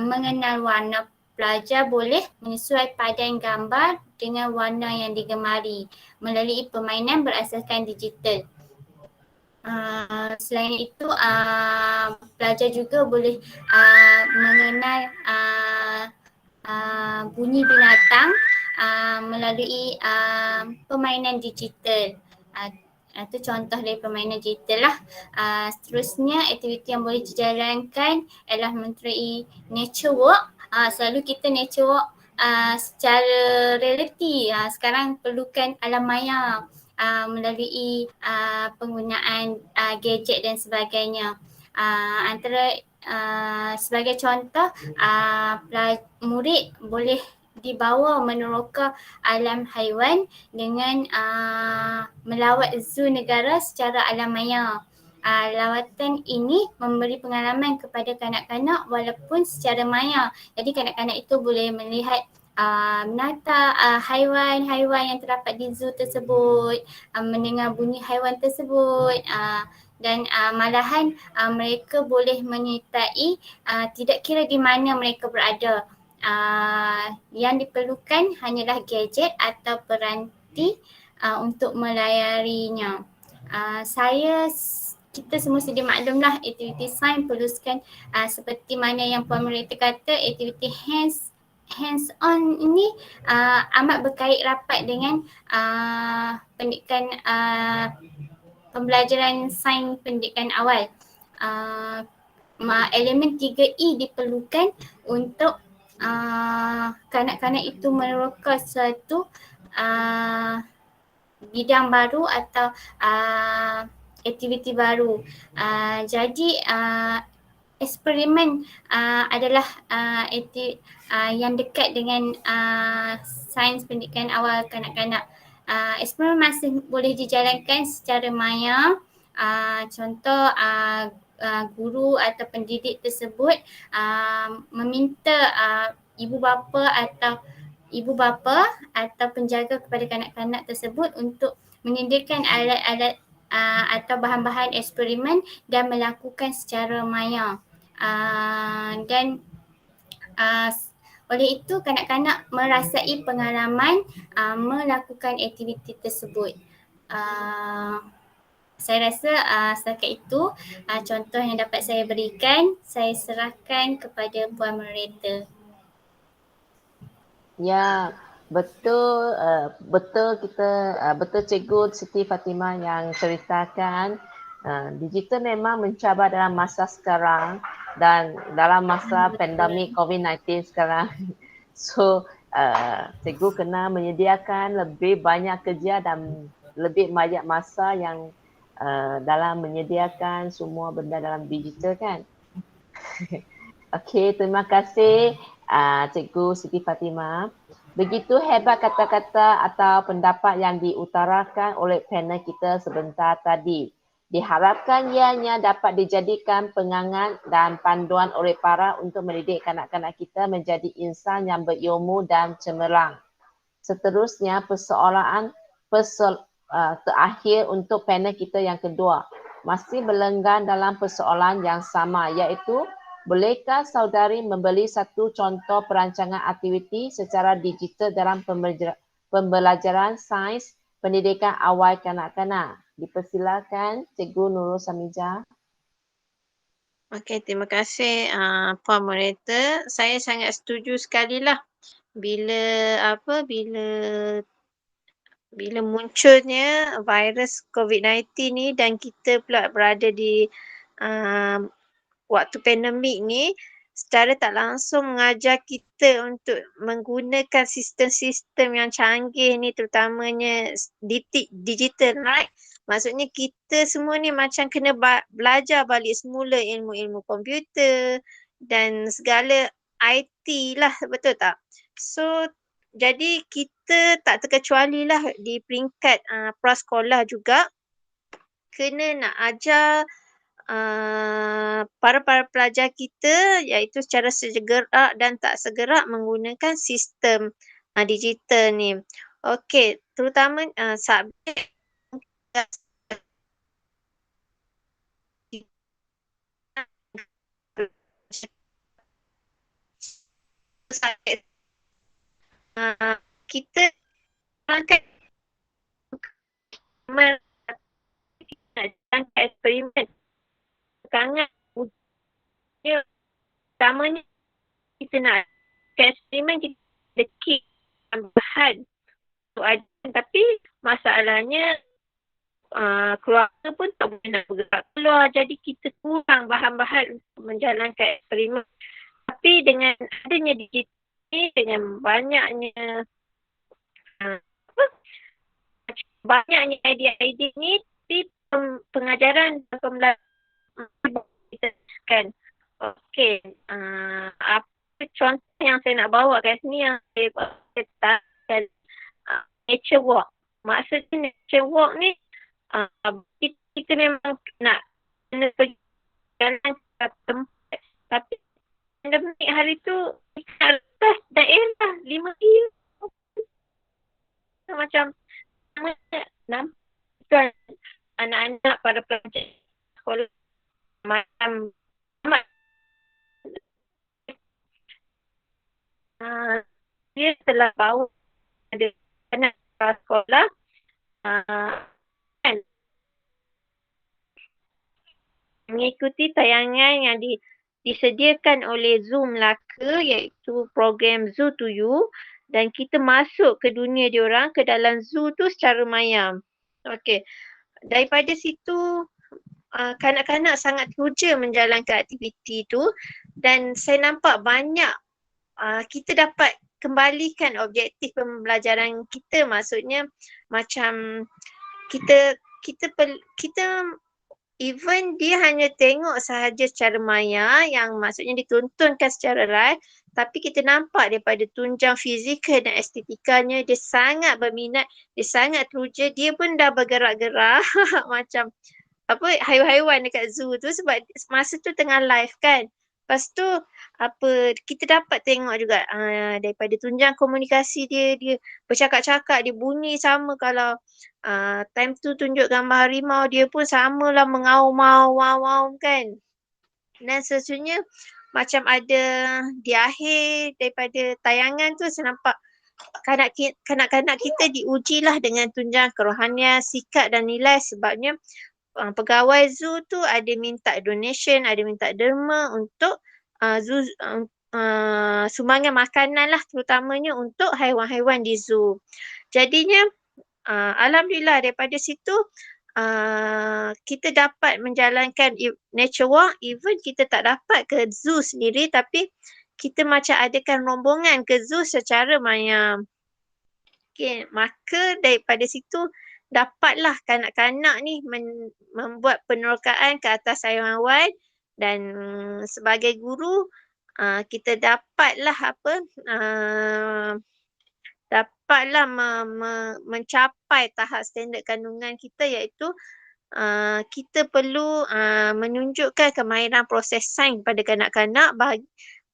mengenal warna. Pelajar boleh menyesuai padan gambar dengan warna yang digemari melalui permainan berasaskan digital. Selain itu, pelajar juga boleh mengenal bunyi binatang melalui permainan digital. Itu contoh dari permainan digital lah. Seterusnya, aktiviti yang boleh dijalankan adalah melalui nature walk. Selalu kita nature walk secara realiti. Sekarang perlukan alam maya melalui penggunaan gadget dan sebagainya. Sebagai contoh, murid boleh dibawa meneroka alam haiwan dengan melawat zoo negara secara alam maya. Lawatan ini memberi pengalaman kepada kanak-kanak walaupun secara maya. Jadi kanak-kanak itu boleh melihat binatang, haiwan-haiwan yang terdapat di zoo tersebut, mendengar bunyi haiwan tersebut, dan malahan mereka boleh menyertai tidak kira di mana mereka berada. Yang diperlukan hanyalah gadget atau peranti untuk melayarinya. Kita semua sedia maklumlah aktiviti sains perlukan seperti mana yang Puan Merita kata, aktiviti hands-on ini amat berkait rapat dengan pendidikan pembelajaran sains pendidikan awal. Elemen 3E diperlukan untuk kanak-kanak itu meneroka suatu bidang baru atau aktiviti baru. Jadi eksperimen adalah yang dekat dengan sains pendidikan awal kanak-kanak. Eksperimen masih boleh dijalankan secara maya. Contoh, guru atau pendidik tersebut meminta ibu bapa atau penjaga kepada kanak-kanak tersebut untuk menyediakan alat-alat atau bahan-bahan eksperimen dan melakukan secara maya. Dan oleh itu kanak-kanak merasai pengalaman melakukan aktiviti tersebut. Saya rasa setakat itu contoh yang dapat saya berikan. Saya serahkan kepada Puan Moderator. Ya, betul Cikgu Siti Fatimah yang ceritakan digital memang mencabar dalam masa sekarang dan dalam masa pandemik COVID-19 sekarang. So, Cikgu kena menyediakan lebih banyak kerja dan lebih banyak masa yang dalam menyediakan semua benda dalam digital kan. Okey, terima kasih Cikgu Siti Fatimah. Begitu hebat kata-kata atau pendapat yang diutarakan oleh panel kita sebentar tadi. Diharapkan ianya dapat dijadikan pengangan dan panduan oleh para untuk mendidik kanak-kanak kita menjadi insan yang berilmu dan cemerlang. Seterusnya, persoalan terakhir untuk panel kita yang kedua masih berlenggan dalam persoalan yang sama, iaitu bolehkah saudari membeli satu contoh perancangan aktiviti secara digital dalam pembelajaran sains pendidikan awal kanak-kanak? Dipersilakan Cikgu Nurul Samijah. Okey, terima kasih Puan Moderator. Saya sangat setuju sekali lah bila munculnya virus COVID-19 ni dan kita pula berada di waktu pandemik ni, secara tak langsung mengajar kita untuk menggunakan sistem-sistem yang canggih ni, terutamanya digital, right? Maksudnya kita semua ni macam kena belajar balik semula ilmu-ilmu komputer dan segala IT lah, betul tak? So jadi kita tak terkecuali lah di peringkat prasekolah juga kena nak ajar para pelajar kita iaitu secara segerak dan tak segerak menggunakan sistem digital ni. Okey, terutama subjek kita akan melakukan eksperimen sangat mudah. Pertamanya kita nak eksperimen, kita ada kit bahan untuk ajar, tapi masalahnya keluarga pun tak boleh nak bergerak keluar, jadi kita kurang bahan-bahan untuk menjalankan eksperimen. Tapi dengan adanya digital ni, dengan banyaknya idea-idea ni, di pengajaran dan pembelajaran kita kan. Okey, apa contoh yang saya nak bawa kat sini yang saya katakan nature walk. Maksudnya nature walk ni kita memang nak kena pergi jalan ke tempat, tapi pandemik hari tu kita atas daerah 5 kilo macam nampak anak-anak pada pelajar sekolah macam dia telah bawa ada anak sekolah kan mengikuti tayangan yang disediakan oleh Zoom Melaka iaitu program Zoo to You, dan kita masuk ke dunia diorang ke dalam zoo tu secara maya. Okey. Daripada situ kanak-kanak sangat teruja menjalankan aktiviti tu dan saya nampak banyak kita dapat kembalikan objektif pembelajaran kita, maksudnya macam kita even dia hanya tengok sahaja secara maya yang maksudnya ditontonkan secara live, tapi kita nampak daripada tunjang fizikal dan estetikanya dia sangat berminat, dia sangat teruja, dia pun dah bergerak-gerak macam apa haiwan-haiwan dekat zoo tu sebab masa tu tengah live kan. Lepas tu kita dapat tengok juga daripada tunjang komunikasi dia bercakap-cakap, dia bunyi sama kalau time tu tunjuk gambar harimau, dia pun samalah mengaum-aum kan. Dan seterusnya macam ada di akhir daripada tayangan tu saya nampak kanak-kanak kita diujilah dengan tunjang kerohanian, sikap dan nilai sebabnya pegawai zoo tu ada minta donation, ada minta derma untuk zoo, sumbangan makanan lah terutamanya untuk haiwan-haiwan di zoo. Jadinya alhamdulillah daripada situ kita dapat menjalankan nature walk, even kita tak dapat ke zoo sendiri tapi kita macam adakan rombongan ke zoo secara maya. Okay, maka daripada situ dapatlah kanak-kanak ni membuat penerokaan ke atas haiwan-haiwan dan sebagai guru kita dapatlah mencapai tahap standard kandungan kita iaitu kita perlu menunjukkan kemahiran proses sains pada kanak-kanak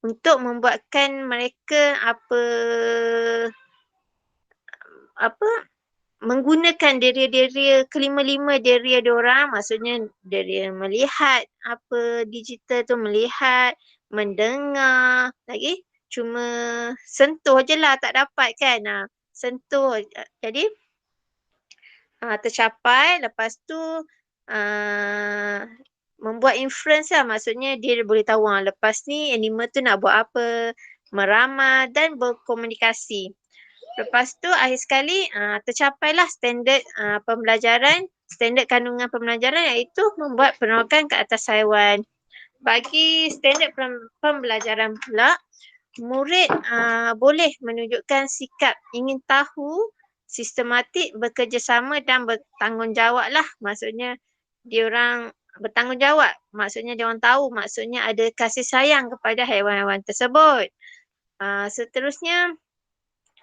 untuk membuatkan mereka menggunakan deria-deria kelima-lima deria diorang, maksudnya deria melihat digital tu, melihat, mendengar, lagi cuma sentuh je lah tak dapat kan, sentuh. Jadi tercapai, lepas tu membuat inference lah, maksudnya dia boleh tahu lepas ni animal tu nak buat apa, meramal dan berkomunikasi. Lepas tu akhir sekali tercapailah standard pembelajaran, standard kandungan pembelajaran iaitu membuat penerokan ke atas haiwan. Bagi standard pembelajaran pula, murid boleh menunjukkan sikap ingin tahu sistematik, bekerjasama dan bertanggungjawab lah. Maksudnya diorang bertanggungjawab. Maksudnya diorang tahu, maksudnya ada kasih sayang kepada haiwan-haiwan tersebut. Seterusnya,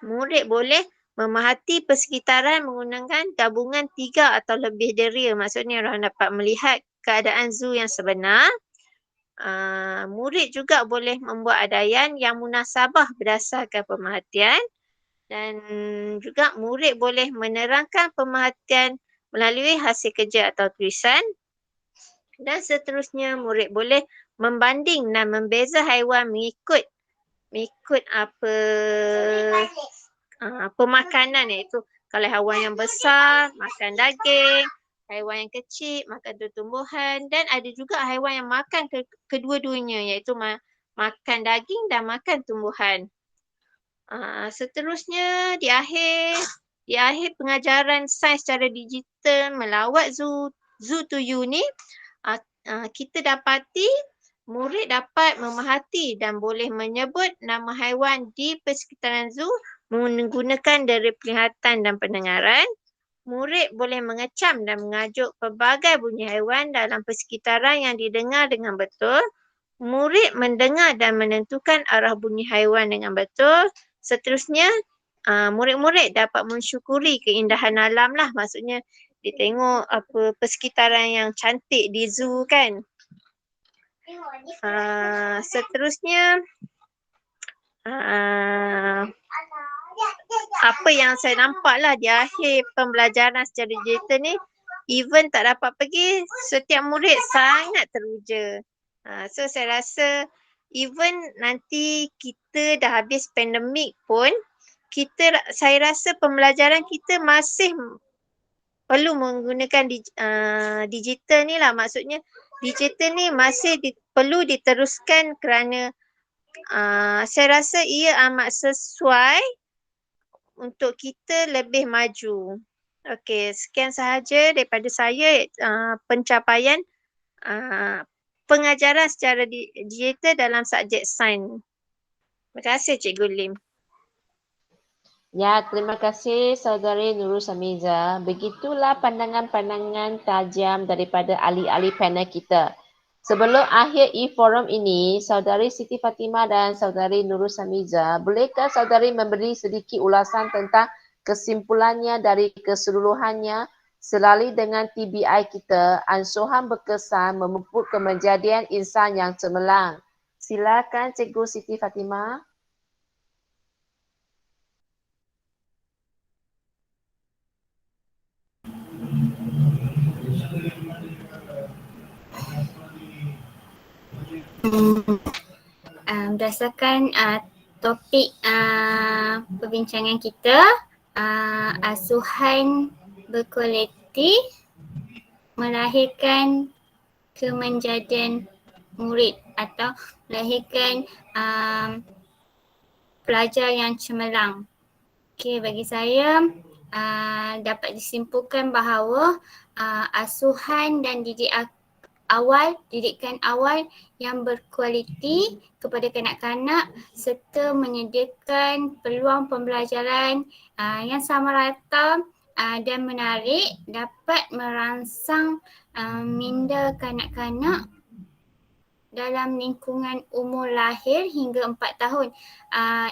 murid boleh memerhati persekitaran menggunakan gabungan 3 atau lebih deria. Maksudnya orang dapat melihat keadaan zoo yang sebenar. Murid juga boleh membuat adaian yang munasabah berdasarkan pemerhatian. Dan juga murid boleh menerangkan pemerhatian melalui hasil kerja atau tulisan. Dan seterusnya, murid boleh membanding dan membeza haiwan mengikut apa pemakanan, iaitu kalau haiwan yang besar makan daging, haiwan yang kecil makan tumbuhan, dan ada juga haiwan yang makan kedua-duanya, iaitu makan daging dan makan tumbuhan. Seterusnya di akhir pengajaran sains secara digital melawat zoo to you ni, kita dapati murid dapat memerhati dan boleh menyebut nama haiwan di persekitaran zoo menggunakan dera penglihatan dan pendengaran. Murid boleh mengecam dan mengajuk pelbagai bunyi haiwan dalam persekitaran yang didengar dengan betul. Murid mendengar dan menentukan arah bunyi haiwan dengan betul. Seterusnya, murid-murid dapat mensyukuri keindahan alam lah. Maksudnya, dia tengok apa persekitaran yang cantik di zoo kan. Seterusnya, apa yang saya nampak lah di akhir pembelajaran secara digital ni, even tak dapat pergi, setiap murid sangat teruja. So saya rasa even nanti kita dah habis pandemik pun, saya rasa pembelajaran kita masih perlu menggunakan digital ni lah. Maksudnya digital ni masih perlu diteruskan kerana saya rasa ia amat sesuai untuk kita lebih maju. Okey, sekian sahaja daripada saya pencapaian pengajaran secara digital dalam subjek sains. Terima kasih Cikgu Lim. Ya, terima kasih Saudari Nurul Samiza. Begitulah pandangan-pandangan tajam daripada ahli-ahli panel kita. Sebelum akhir e-forum ini, Saudari Siti Fatimah dan Saudari Nurul Samiza, bolehkah Saudari memberi sedikit ulasan tentang kesimpulannya dari keseluruhannya selari dengan TBI kita, ansuhan berkesan memupuk kejadian insan yang cemerlang. Silakan Cikgu Siti Fatimah. Berdasarkan topik perbincangan kita, asuhan berkualiti melahirkan kemenjadian murid atau melahirkan pelajar yang cemerlang. Okey, bagi saya dapat disimpulkan bahawa asuhan dan didikan awal yang berkualiti kepada kanak-kanak serta menyediakan peluang pembelajaran yang sama rata dan menarik dapat merangsang minda kanak-kanak dalam lingkungan umur lahir hingga 4 tahun.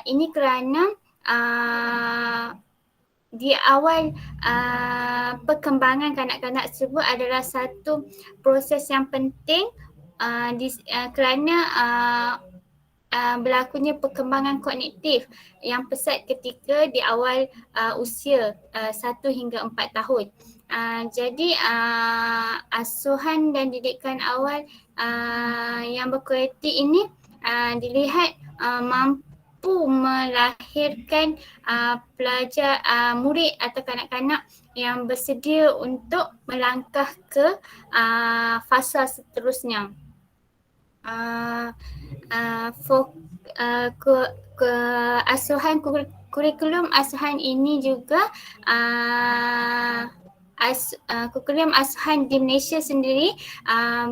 Ini kerana di awal perkembangan kanak-kanak tersebut adalah satu proses yang penting kerana berlakunya perkembangan kognitif yang pesat ketika di awal usia 1 hingga 4 tahun. Jadi asuhan dan didikan awal yang berkualiti ini dilihat mampu melahirkan pelajar, murid atau kanak-kanak yang bersedia untuk melangkah ke fasa seterusnya. Asuhan kurikulum asuhan ini juga kurikulum asuhan di Malaysia sendiri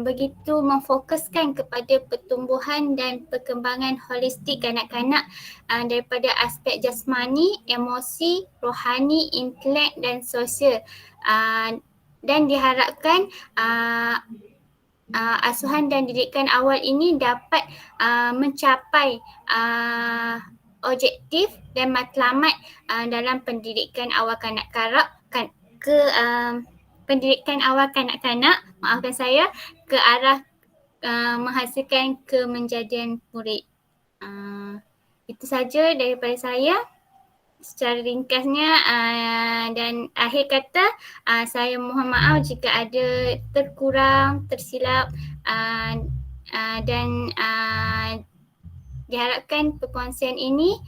begitu memfokuskan kepada pertumbuhan dan perkembangan holistik kanak-kanak daripada aspek jasmani, emosi, rohani, intelek dan sosial. Dan diharapkan asuhan dan didikan awal ini dapat mencapai objektif dan matlamat dalam pendidikan awal kanak-kanak pendidikan awal kanak-kanak, maafkan saya, ke arah menghasilkan kemenjadian murid. Itu saja daripada saya secara ringkasnya, dan akhir kata saya mohon maaf jika ada terkurang, tersilap, dan diharapkan perkongsian ini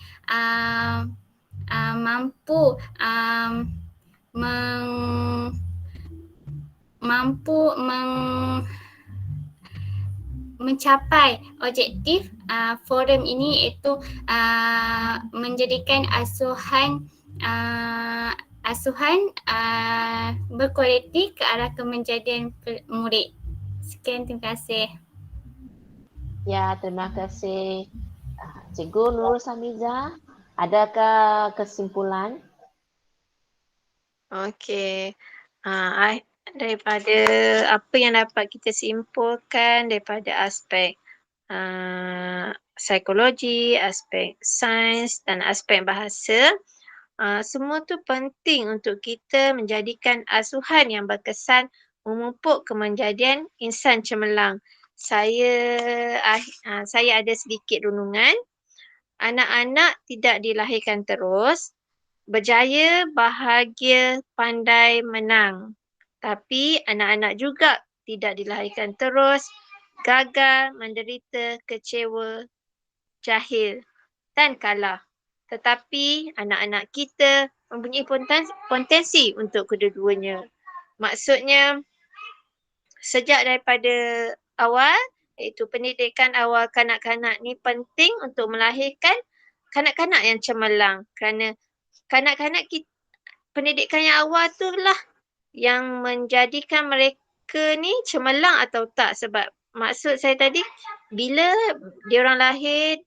mampu mencapai objektif forum ini, iaitu menjadikan asuhan berkualiti ke arah kemenjadian murid. Sekian, terima kasih. Ya, terima kasih Cikgu Nurul Samiza. Adakah kesimpulan? Okey. Daripada apa yang dapat kita simpulkan daripada aspek psikologi, aspek sains dan aspek bahasa, semua tu penting untuk kita menjadikan asuhan yang berkesan memupuk kemenjadian insan cemerlang. Saya ada sedikit renungan. Anak-anak tidak dilahirkan terus, berjaya, bahagia, pandai, menang. Tapi anak-anak juga tidak dilahirkan terus, gagal, menderita, kecewa, jahil dan kalah. Tetapi anak-anak kita mempunyai potensi untuk kedua-duanya. Maksudnya, sejak daripada awal, iaitu pendidikan awal kanak-kanak ni penting untuk melahirkan kanak-kanak yang cemerlang, kerana kanak-kanak kita, pendidikan yang awal tu lah yang menjadikan mereka ni cemerlang atau tak. Sebab maksud saya tadi, bila diorang lahir,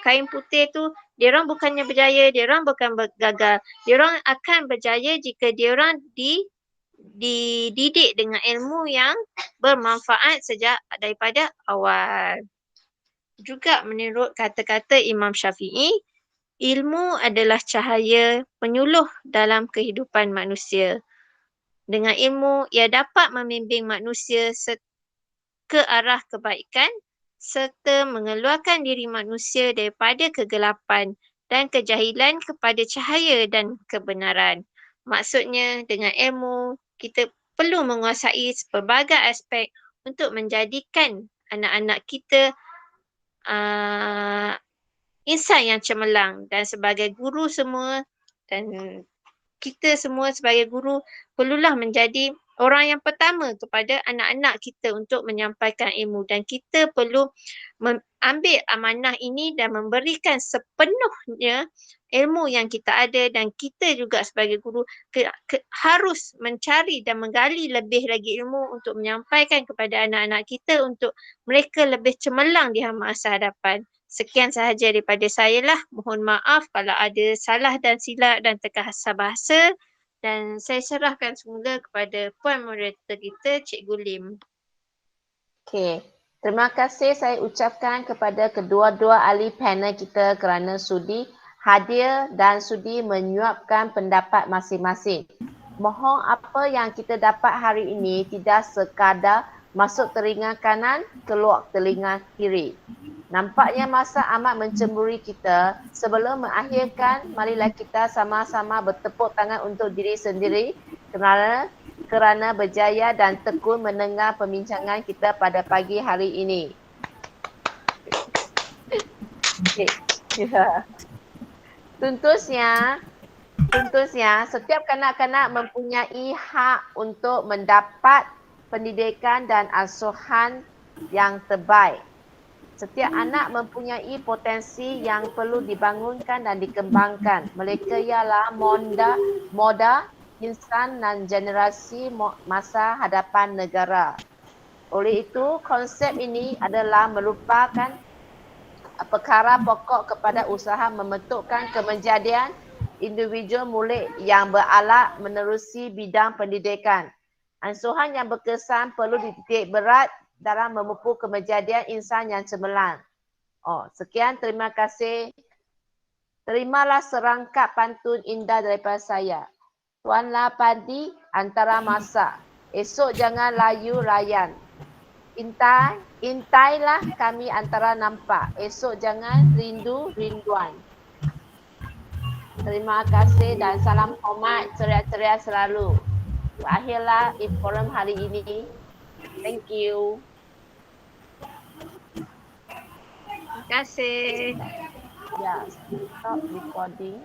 kain putih tu, diorang bukannya berjaya, diorang bukan gagal. Diorang akan berjaya jika diorang dididik dengan ilmu yang bermanfaat sejak daripada awal. Juga menurut kata-kata Imam Syafi'i, ilmu adalah cahaya penyuluh dalam kehidupan manusia. Dengan ilmu, ia dapat membimbing manusia ke arah kebaikan serta mengeluarkan diri manusia daripada kegelapan dan kejahilan kepada cahaya dan kebenaran. Maksudnya, dengan ilmu, kita perlu menguasai pelbagai aspek untuk menjadikan anak-anak kita insan yang cemerlang. Dan sebagai guru semua, dan kita semua sebagai guru perlulah menjadi orang yang pertama kepada anak-anak kita untuk menyampaikan ilmu, dan kita perlu ambil amanah ini dan memberikan sepenuhnya ilmu yang kita ada, dan kita juga sebagai guru harus mencari dan menggali lebih lagi ilmu untuk menyampaikan kepada anak-anak kita untuk mereka lebih cemerlang di masa hadapan. Sekian sahaja daripada saya lah. Mohon maaf kalau ada salah dan silap dan terkasar bahasa. Dan saya serahkan semula kepada Puan Moderator kita, Cikgu Lim. Okey. Terima kasih saya ucapkan kepada kedua-dua ahli panel kita kerana sudi hadir dan sudi menyuapkan pendapat masing-masing. Mohon apa yang kita dapat hari ini tidak sekadar masuk telinga kanan, keluar telinga kiri. Nampaknya masa amat mencemburi kita. Sebelum mengakhirkan, marilah kita sama-sama bertepuk tangan untuk diri sendiri kerana berjaya dan tekun mendengar perbincangan kita pada pagi hari ini. Okay. Tentunya setiap kanak-kanak mempunyai hak untuk mendapat pendidikan dan asuhan yang terbaik. Setiap anak mempunyai potensi yang perlu dibangunkan dan dikembangkan. Mereka ialah moda insan dan generasi masa hadapan negara. Oleh itu, konsep ini adalah merupakan perkara pokok kepada usaha membentukkan kemenjadian individu mulik yang beralat menerusi bidang pendidikan. Ansuhan yang berkesan perlu dititik berat dalam memupuk kemenjadian insan yang cemerlang. Sekian, terima kasih. Terimalah serangkap pantun indah daripada saya. Tuanlah padi antara masa. Esok jangan layu layan. Intailah kami antara nampak. Esok jangan rinduan. Terima kasih dan salam hormat, ceria-ceria selalu. Berakhirlah forum hari ini. Thank you. Terima kasih. Ya, stop recording.